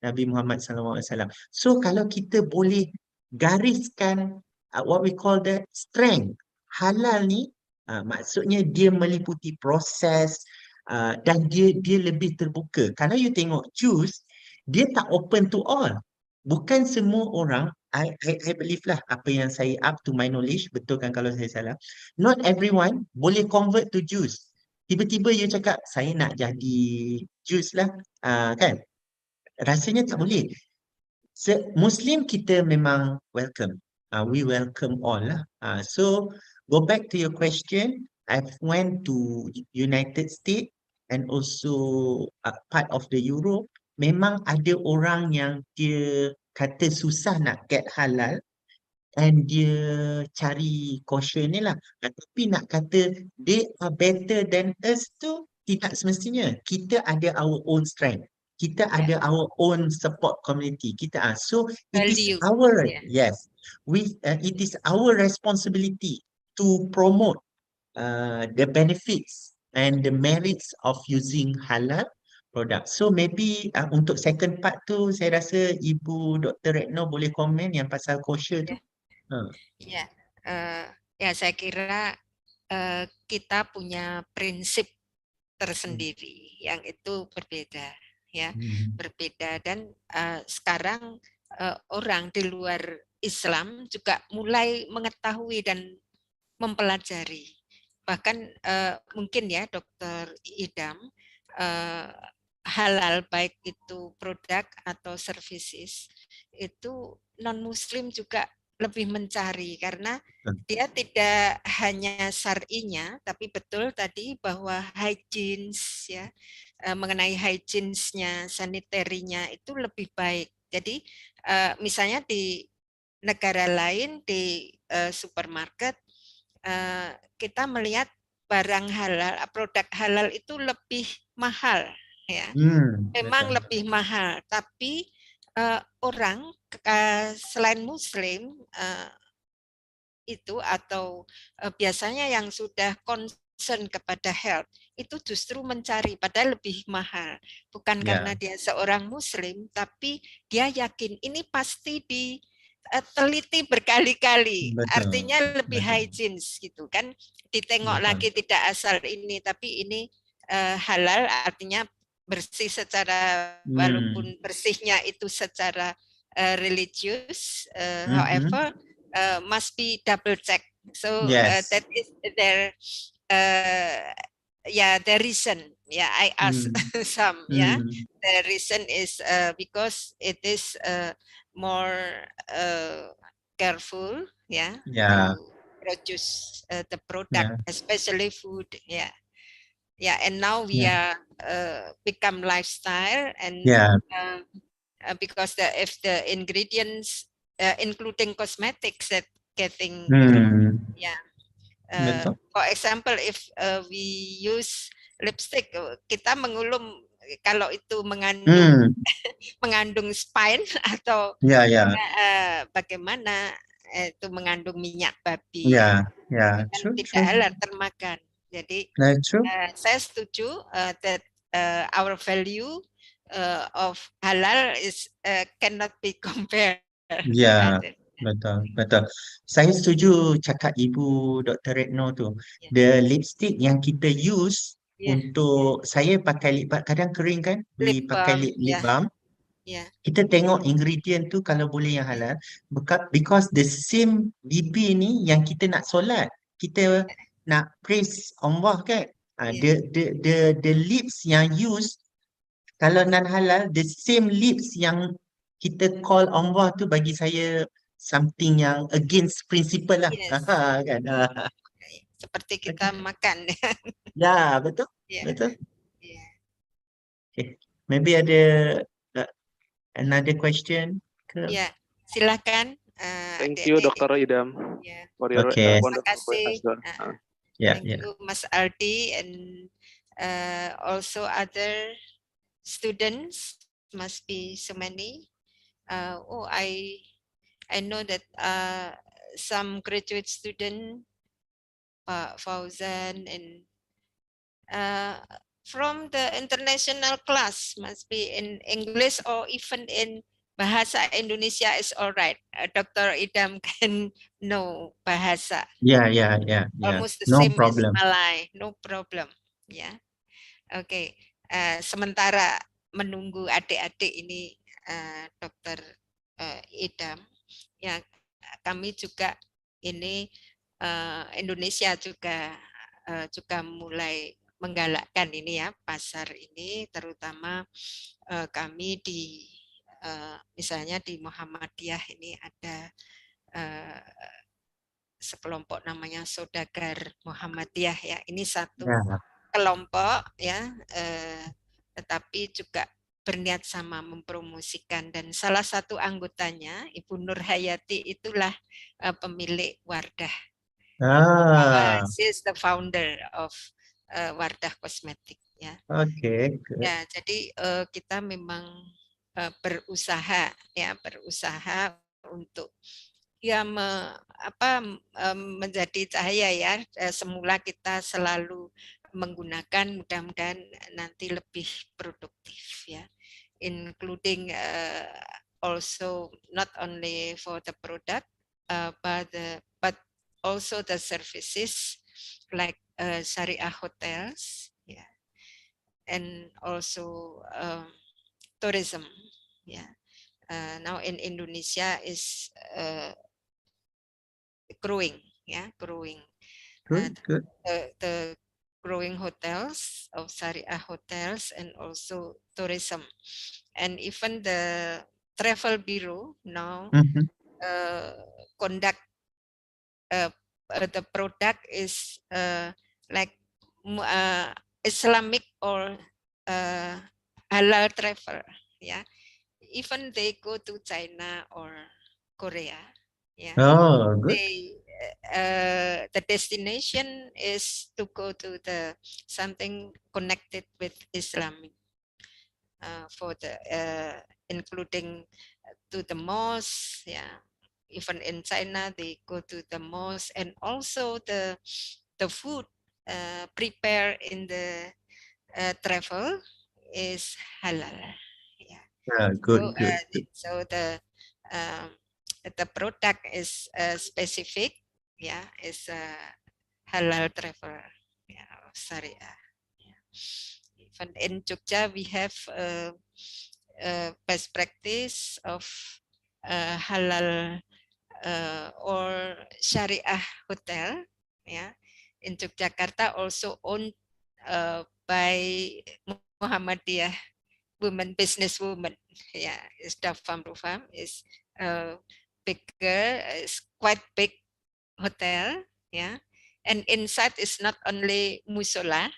Nabi Muhammad SAW. So kalau kita boleh gariskan what we call the strength halal ni, maksudnya dia meliputi proses, dan dia lebih terbuka. Kalau you tengok juice, dia tak open to all. Bukan semua orang, I believe lah apa yang saya up to my knowledge, betul kan kalau saya salah. Not everyone boleh convert to juice. Tiba-tiba you cakap, saya nak jadi juice lah, kan? Rasanya tak boleh. Muslim kita memang welcome. We welcome all lah. So go back to your question. I've went to United States and also part of the Europe. Memang ada orang yang dia kata susah nak get halal and dia cari kosher ni lah. Tapi nak kata they are better than us tu tidak semestinya. Kita ada our own strength. Kita ada our own support community. So it is Value. our Yeah. yes. It is our responsibility to promote the benefits and the merits of using halal product. So maybe untuk second part tu saya rasa Ibu Dr. Retno boleh komen yang pasal kosher tu. Ya, ya saya kira kita punya prinsip tersendiri yang itu berbeda, ya, berbeda dan sekarang orang di luar Islam juga mulai mengetahui dan mempelajari. Bahkan mungkin ya Dokter Idam, halal baik itu produk atau services itu non Muslim juga lebih mencari karena dia tidak hanya syar'inya tapi betul tadi bahwa hygienes ya, mengenai hygienes-nya, sanitarinya itu lebih baik. Jadi misalnya di negara lain di supermarket kita melihat barang halal, produk halal itu lebih mahal ya. Memang lebih mahal, tapi orang selain Muslim itu atau biasanya yang sudah concern kepada health itu justru mencari padahal lebih mahal, bukan karena dia seorang Muslim, tapi dia yakin ini pasti diteliti berkali-kali, artinya lebih hygienis gitu kan, ditengok lagi tidak asal ini, tapi ini halal artinya bersih secara walaupun bersihnya itu secara religious, however must be double check. So that is their the reason. Yeah, I asked some. Yeah, the reason is because it is more careful. Yeah, to produce the product, especially food. Yeah. Yeah, and now we are become lifestyle, and because if the ingredients, including cosmetics, that getting for example, if we use lipstick, kita mengulum kalau itu mengandung spine atau bagaimana itu mengandung minyak babi, kan tidak halal termakan. Jadi saya setuju that our value of halal is cannot be compared. Betul. Saya setuju cakap Ibu Dr. Retno tu. The lipstick yang kita use Yeah. untuk saya pakai lip balm, kadang kering kan, Lip pakai balm. lip Yeah. balm. Yeah. Kita tengok ingredient tu kalau boleh yang halal. Because the same bibir ni yang kita nak solat, kita nak praise Allah kan. Yeah. The lips yang use kalau non halal, the same lips yang kita call Allah tu bagi saya something yang against principle lah. Yes. Kan? Seperti Okay. kita makan. Ya, betul. Yeah. Betul. Yeah. Okay. Maybe ada uh, another question ke? Ya, silakan Thank you, adik-adik. Dr. Idam, Ya. for your Okay. Terima wonderful kasih. answer. Ya, Thank ya. you, Mas Aldi, and also other students. Must be so many. I know that some graduate student, Pak Fauzan, and from the international class must be in English or even in bahasa Indonesia is alright. Dr. Idam can know bahasa. Ya, ya, ya, ya. Almost the No same as problem. Malay, no problem. Ya, oke. Sementara menunggu adik-adik ini, Dr. Idam, ya kami juga ini Indonesia juga mulai menggalakkan ini ya pasar ini, terutama kami di misalnya di Muhammadiyah ini ada sekelompok namanya Saudagar Muhammadiyah ya, ini satu Ya. kelompok ya, tetapi juga berniat sama mempromosikan, dan salah satu anggotanya Ibu Nur Hayati itulah pemilik Wardah. She is the founder of Wardah Kosmetik ya. Okay, good. Ya, jadi kita memang berusaha untuk ya menjadi cahaya ya. Semula kita selalu menggunakan, mudah-mudahan nanti lebih produktif ya, including also not only for the product but also the services like Syariah hotels, yeah, and also tourism, yeah. Now in Indonesia is growing, yeah, growing. Good. The growing hotels of Syariah hotels and also tourism, and even the travel bureau now conduct the product is like Islamic or halal travel, yeah. Even they go to China or Korea, yeah. Oh, good. The destination is to go to the something connected with Islamic, for the including to the mosque, yeah. Even in China, they go to the mosque, and also the food prepared in the travel is halal. Yeah. Good. So the product is specific, yeah, is halal travel, yeah, Syariah. Yeah. Even in Jogja, we have best practice of halal or Syariah hotel, yeah. In Yogyakarta also owned by Muhammadiyah women businesswoman, yeah. Dafam Rufam is bigger, is quite big hotel, yeah. And inside is not only musola,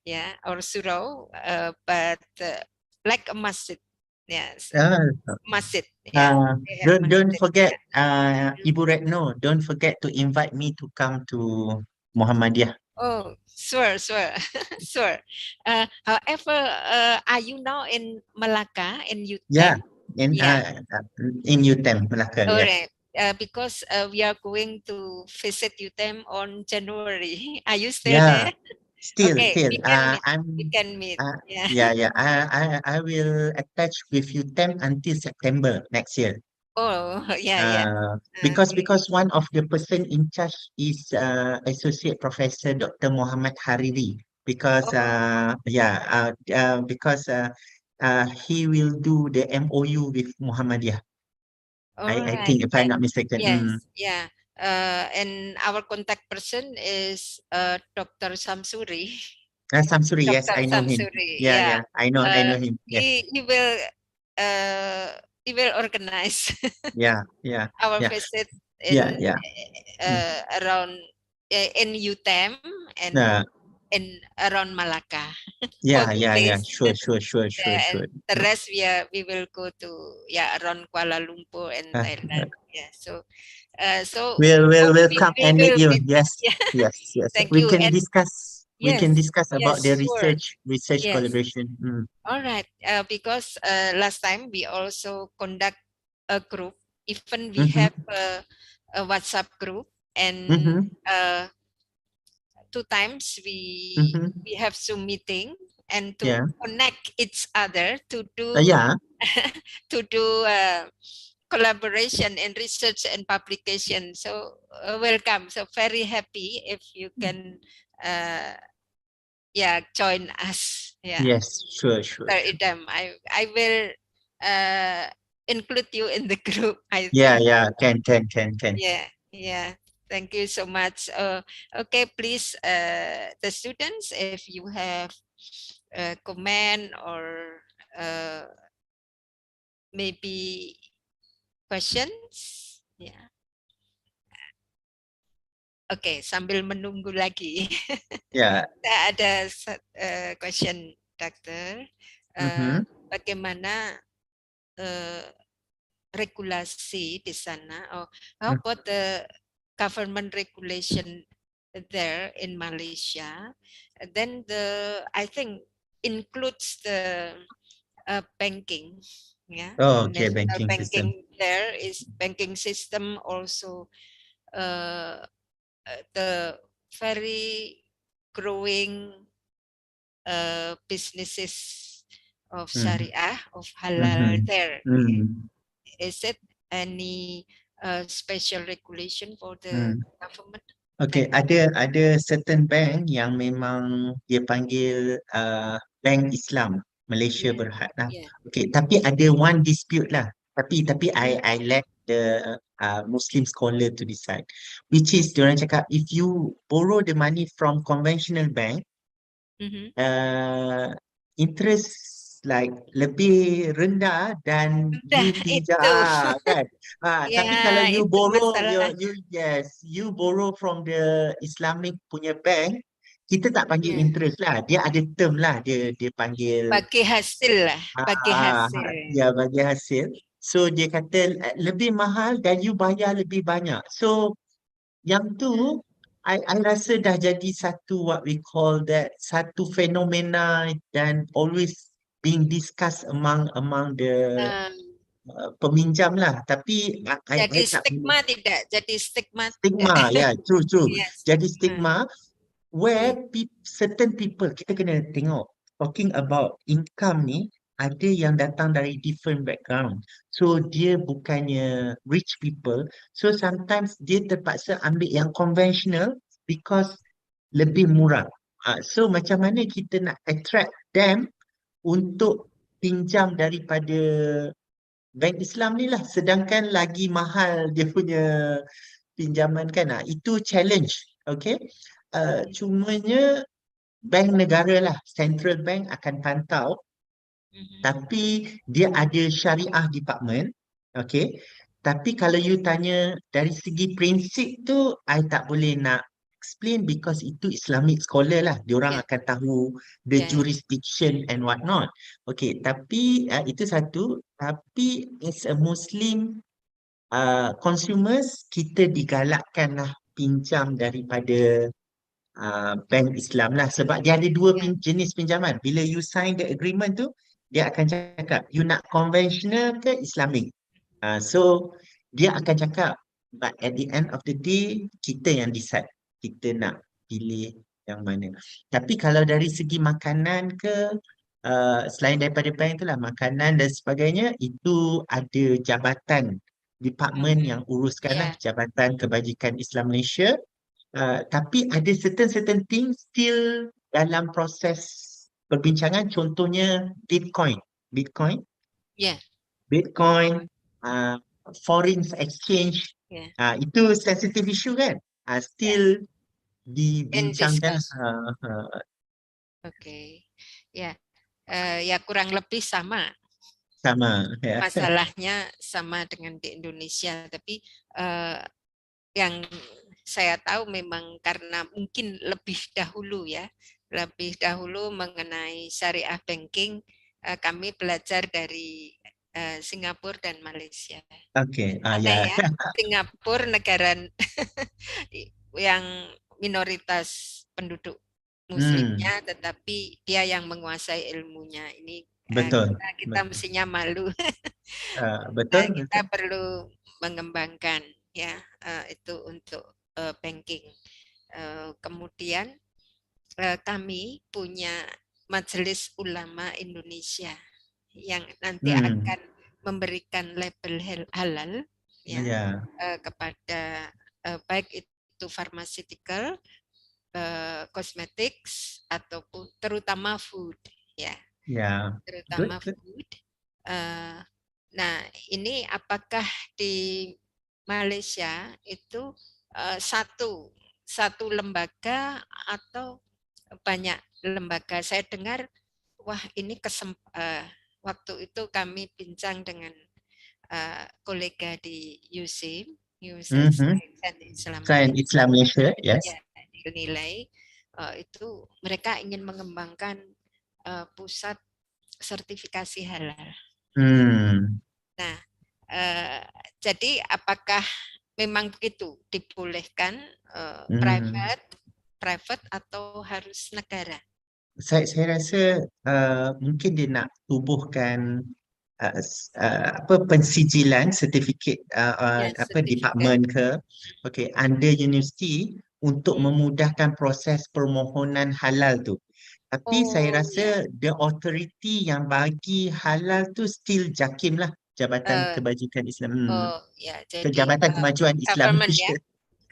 yeah, or surau, but like a masjid, yes, masjid, yeah. Don't forget, Ibu Retno, don't forget to invite me to come to Muhammadiyah. Oh, sure. Sure. However, are you now in Malacca, in Yeah, UTEM? in in UTEM, Melaka. All Yeah. right. Because we are going to visit UTEM on January. Are you still Yeah. there? Still. Okay, we can meet. We I'm. can meet. Yeah. Yeah. I will attach with UTEM until September next year. Oh, yeah. Because Okay. one of the person in charge is Associate Professor Dr. Muhammad Hariri. because Oh, because he will do the MOU with Muhammadiyah. all I right. think if I'm not mistaken. Yes, yeah. And our contact person is Dr. Samsuri. Samsuri, yes, Dr. I know him. Samsuri, Yeah, yeah. yeah, I Uh, know him. Yes, uh, he will organize yeah, yeah, our yeah, visit yeah, in yeah. Mm. around in UTEM Uh, and around Malacca for yeah, two yeah, yeah. days. Sure, sure, sure, sure, Yeah, and sure. the No, rest we will go to around Kuala Lumpur and uh, Thailand. Yeah, so we'll hopefully come we and meet will you. meet. Yes, Yeah, yes, yes. thank you. And We can yes, discuss about the yes, sure. research Yes. collaboration. Mm. All right. Because last time we also conduct a group. Even we have Mm-hmm, a WhatsApp group, and mm-hmm, 2 times mm-hmm. we have Zoom meeting and to Yeah, connect each other yeah. to do collaboration in research and publication. So welcome. So very happy if you can uh, join us. Yeah. Yes, sure, sure, Sir sure. Idam, I will uh, include you in the group, I Yeah, think. yeah. Can. Yeah, yeah. Thank you so much. Okay, please, the students, if you have a comment or uh, maybe questions. Yeah. Oke, sambil menunggu lagi. Yeah. Kita ada question, Dokter. Mm-hmm, Bagaimana regulasi di sana? Oh, how mm, about the government regulation there in Malaysia? Then I think includes the banking. Yeah, oh, the okay, national banking system. banking there is banking system also uh, the very growing businesses of Mm, Sharia of halal mm-hmm, there. mm, Is it any special regulation for the mm. government? Okay, Thank you. ada certain bank yang memang dia panggil Bank Islam Malaysia Yeah, Berhad lah. yeah. Okay, tapi ada one dispute lah. Tapi Mhm, I let the Muslim scholar to decide. Which is diorang cakap if you borrow the money from conventional bank, mhm. uh, interest like lebih rendah dan Dah you pinjam itu. kan. Ya, Tapi kalau you itu borrow masalah. you borrow from the Islamic punya bank, kita tak panggil Ya. interest lah. Dia ada term lah, dia panggil Bagi hasil lah, bagi hasil. ya bagi hasil. So dia kata lebih mahal dan you bayar lebih banyak. So yang tu, I rasa dah jadi satu what we call that satu fenomena dan always being discussed among the Um, peminjam lah. Tapi I jadi tak boleh stigma tidak, jadi stigma tidak. stigma, ya, true. Ya, Jadi stigma. stigma where Hmm. certain people kita kena tengok talking about income ni ada yang datang dari different background. So dia bukannya rich people. So sometimes dia terpaksa ambil yang conventional because lebih murah. So macam mana kita nak attract them untuk pinjam daripada bank Islam ni lah. Sedangkan lagi mahal dia punya pinjaman kan. Itu challenge. Okay. Cumanya bank negara lah, central bank akan pantau, Mhm. tapi dia ada syariah department, okay. Tapi kalau you tanya dari segi prinsip tu, I tak boleh nak explain because itu Islamic scholar lah, diorang Ya, akan tahu the ya, jurisdiction and what not. Okay, tapi itu satu. Tapi as a Muslim consumers, kita digalakkan lah pinjam daripada bank Islam lah sebab dia ada dua ya, jenis pinjaman. Bila you sign the agreement tu, dia akan cakap you nak conventional ke Islamic. So dia akan cakap but at the end of the day kita yang decide kita nak pilih yang mana. Tapi kalau dari segi makanan ke selain daripada bank tu lah makanan dan sebagainya itu ada jabatan department yang uruskan lah ya. Jabatan Kebajikan Islam Malaysia. Tapi ada certain things still dalam proses perbincangan, contohnya Bitcoin, Ya, Bitcoin, uh, foreign exchange, ya, itu sensitive issue kan? ya. Still And dibincangkan. discuss. Oke. Ya, ya kurang lebih sama. Sama ya. Masalahnya sama dengan di Indonesia, tapi yang saya tahu memang karena mungkin lebih dahulu mengenai syariah banking, kami belajar dari Singapura dan Malaysia. Oke, Aneh ya. ya, Singapura negara yang minoritas penduduk Hmm, Muslimnya, tetapi dia yang menguasai ilmunya. Ini betul, kita betul. mestinya malu. Betul, Nah, kita betul. perlu mengembangkan ya itu untuk banking. Kemudian kami punya Majelis Ulama Indonesia yang nanti Hmm, akan memberikan label halal ya ya, kepada baik itu pharmaceutical, cosmetics ataupun terutama food ya, ya. terutama Good, good. food. Eh, Nah, ini apakah di Malaysia itu satu lembaga atau banyak lembaga? Saya dengar, wah ini waktu itu kami bincang dengan kolega di USIM, University Mhm. Science and Islam Science Malaysia, Islam Malaysia, yes. ya dinilai itu mereka ingin mengembangkan pusat sertifikasi halal. Hmm, Nah, eh, jadi apakah memang begitu dibolehkan hmm. private atau harus negara? Saya rasa mungkin dia nak tubuhkan apa pensijilan sertifikat Ya, apa sertifikat. department ke, okay, under university untuk Hmm. memudahkan proses permohonan halal tu. Tapi saya Oh ya, rasa the authority yang bagi halal tu still JAKIM lah, Jabatan Eh, Kebajikan Islam. oh ya, jadi Jabatan Kemajuan Islam government ya, Malaysia.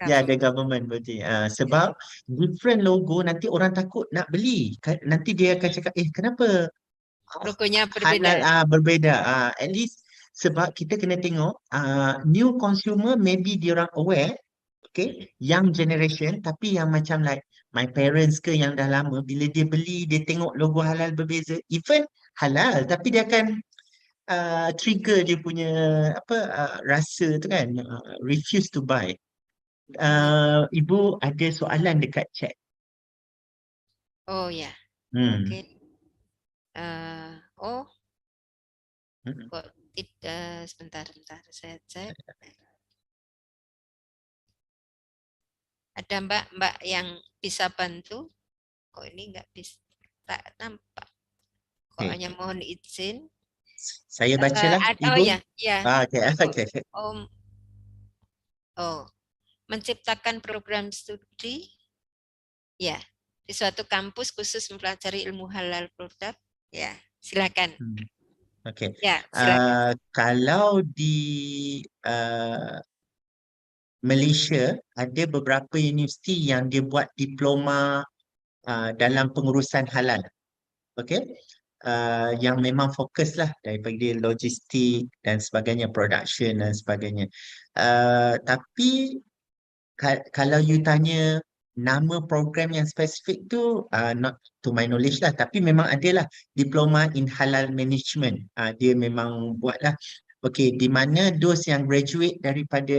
Ya, the government. government berarti. Sebab different logo nanti orang takut nak beli. Nanti dia akan cakap, kenapa Logonya halal berbeda. berbeza. At least sebab kita kena tengok new consumer maybe dia orang aware, okay, young generation, tapi yang macam like my parents ke yang dah lama, bila dia beli dia tengok logo halal berbeza, even halal tapi dia akan trigger dia punya apa rasa tu kan, refuse to buy. Hmm. Ibu ada soalan dekat chat. Oh ya, oke. Hmm. Oh, Hmm. kok tidak? Sebentar, saya cek. Ada Mbak yang bisa bantu? Kok ini nggak bisa tak nampak? Kok Okay. hanya mohon izin? Saya bacalah, Oh Ibu. ya, ya. Okay, Oh, okay. oh, oh, menciptakan program studi, ya, di suatu kampus khusus mempelajari ilmu halal produk, ya, silakan. Hmm. Okay. Ya, silakan. Kalau di uh, Malaysia ada beberapa universiti yang dia buat diploma dalam pengurusan halal. Okay. Yang memang fokus lah daripada logistik dan sebagainya, production dan sebagainya. Tapi kalau you tanya nama program yang spesifik tu, not to my knowledge lah, tapi memang ada lah diploma in halal management. Dia memang buat lah. Okay, di mana those yang graduate daripada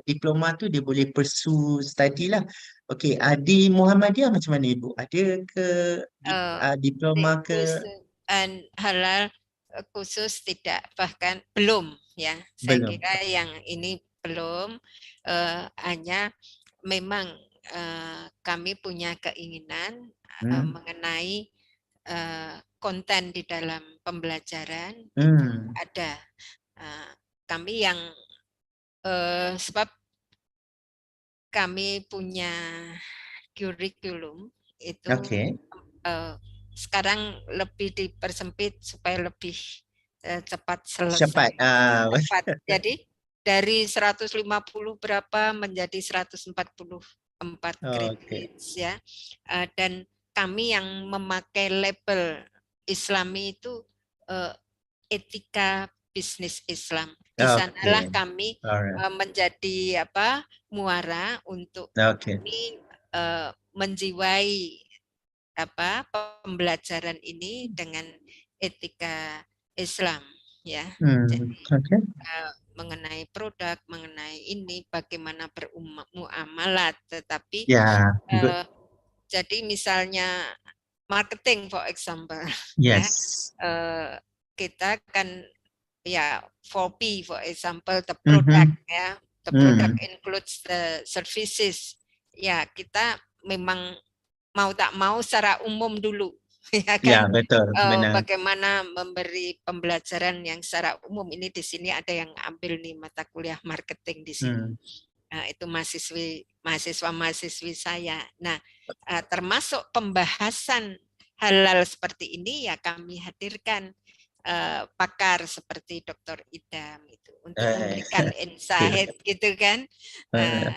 diploma tu dia boleh pursue study lah. Okay, di Muhammadiyah macam mana Ibu? Ada ke diploma ke? Khusus halal khusus tidak, bahkan belum ya. Saya Belum. kira yang ini belum, hanya memang kami punya keinginan Hmm. mengenai konten di dalam pembelajaran itu Hmm. ada. Kami yang sebab kami punya kurikulum itu Okay. sekarang lebih dipersempit supaya lebih cepat Cepat. selesai. Cepat. Jadi dari 150 berapa menjadi 144 Okay. grades ya. Dan kami yang memakai label Islami itu etika bisnis Islam. Di sanalah kami Alright. menjadi muara untuk Okay. kami menjiwai pembelajaran ini dengan etika Islam, ya. Jadi Okay. mengenai produk, mengenai ini bagaimana bermuamalat, tetapi Yeah, good. jadi misalnya marketing for example, Yes. ya, kita kan ya 4P for example, the product, ya, the product includes the services, ya, kita memang mau tak mau secara umum dulu, ya kan, Ya, betul, benar. bagaimana memberi pembelajaran yang secara umum. Ini di sini ada yang ambil nih mata kuliah marketing di sini. Itu mahasiswa-mahasiswi saya. Nah, termasuk pembahasan halal seperti ini ya kami hadirkan pakar seperti Dr. Idam itu untuk memberikan insight gitu kan.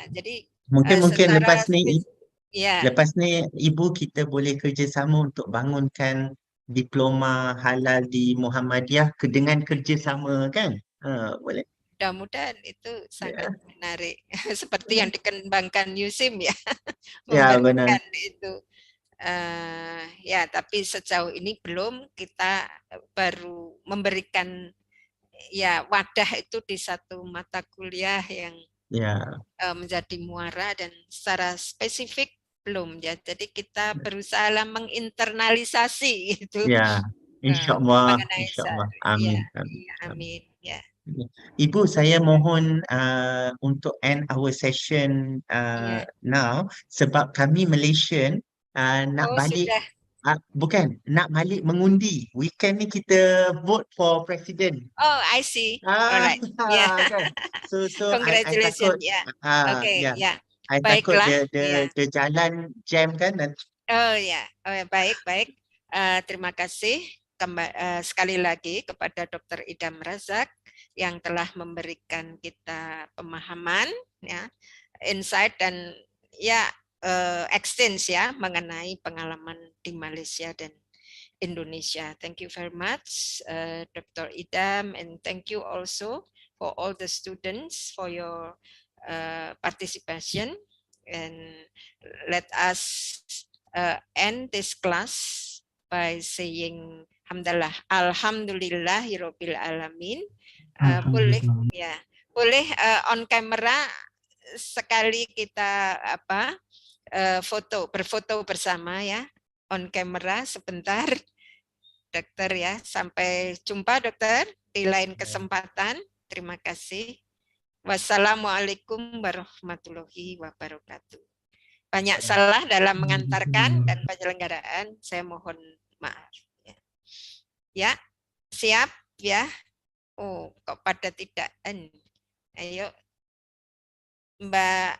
Jadi mungkin secara lepas ni ibu kita boleh kerjasama untuk bangunkan diploma halal di Muhammadiyah dengan kerjasama kan? Boleh. Mudah-mudahan itu sangat menarik seperti yang dikembangkan Yusim ya, Ya, benar. memberikan itu. Ya, tapi sejauh ini belum, kita baru memberikan ya wadah itu di satu mata kuliah yang menjadi muara dan secara spesifik belum ya. Jadi kita berusaha menginternalisasi itu. Ya, insyaAllah, mengenai insyaAllah. ya, Amin, amin. amin ya. Ibu, saya mohon untuk end our session now sebab kami Malaysian nak balik Sudah. bukan nak balik mengundi. Weekend ni kita vote for president. Oh, I see. Alright. Yeah. Kan? So I Congratulations. takut Yeah. Okay. Yeah. I takut Baiklah. the jalan jam kan. Oh ya. Oh, ya. Baik. Terima kasih sekali lagi kepada Dr. Idam Razak yang telah memberikan kita pemahaman, ya, insight dan ya exchange ya mengenai pengalaman di Malaysia dan Indonesia. Thank you very much, Dr. Idam, and thank you also for all the students for your participation. And let us end this class by saying Alhamdulillahirabbil alamin. Boleh on camera sekali kita berfoto bersama ya, on camera sebentar, dokter ya. Sampai jumpa dokter di lain kesempatan. Terima kasih. Wassalamualaikum warahmatullahi wabarakatuh. Banyak salah dalam mengantarkan dan penyelenggaraan, saya mohon maaf. Ya, siap ya. Oh, kok pada tidak? Ayo, Mbak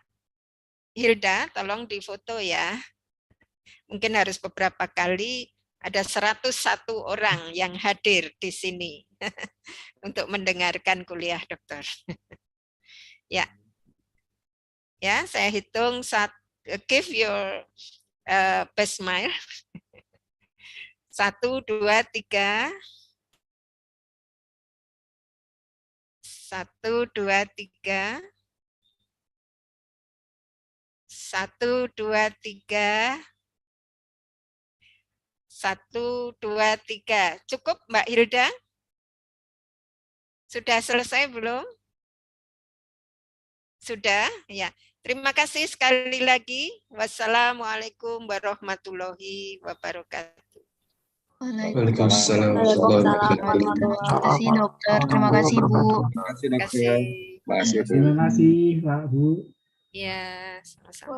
Hilda, tolong difoto ya. Mungkin harus beberapa kali, ada 101 orang yang hadir di sini untuk mendengarkan kuliah dokter. Ya, saya hitung give your best smile. 1, 2, 3. 1, 2, 3. 1, 2, 3. 1, 2, 3. Cukup Mbak Hilda? Sudah selesai belum? Sudah? Ya. Terima kasih sekali lagi. Wassalamualaikum warahmatullahi wabarakatuh. Waalaikumsalam warahmatullahi wabarakatuh. Terima kasih dokter, terima kasih Bu. Terima kasih. Terima kasih Pak Bu. Ya, sama-sama.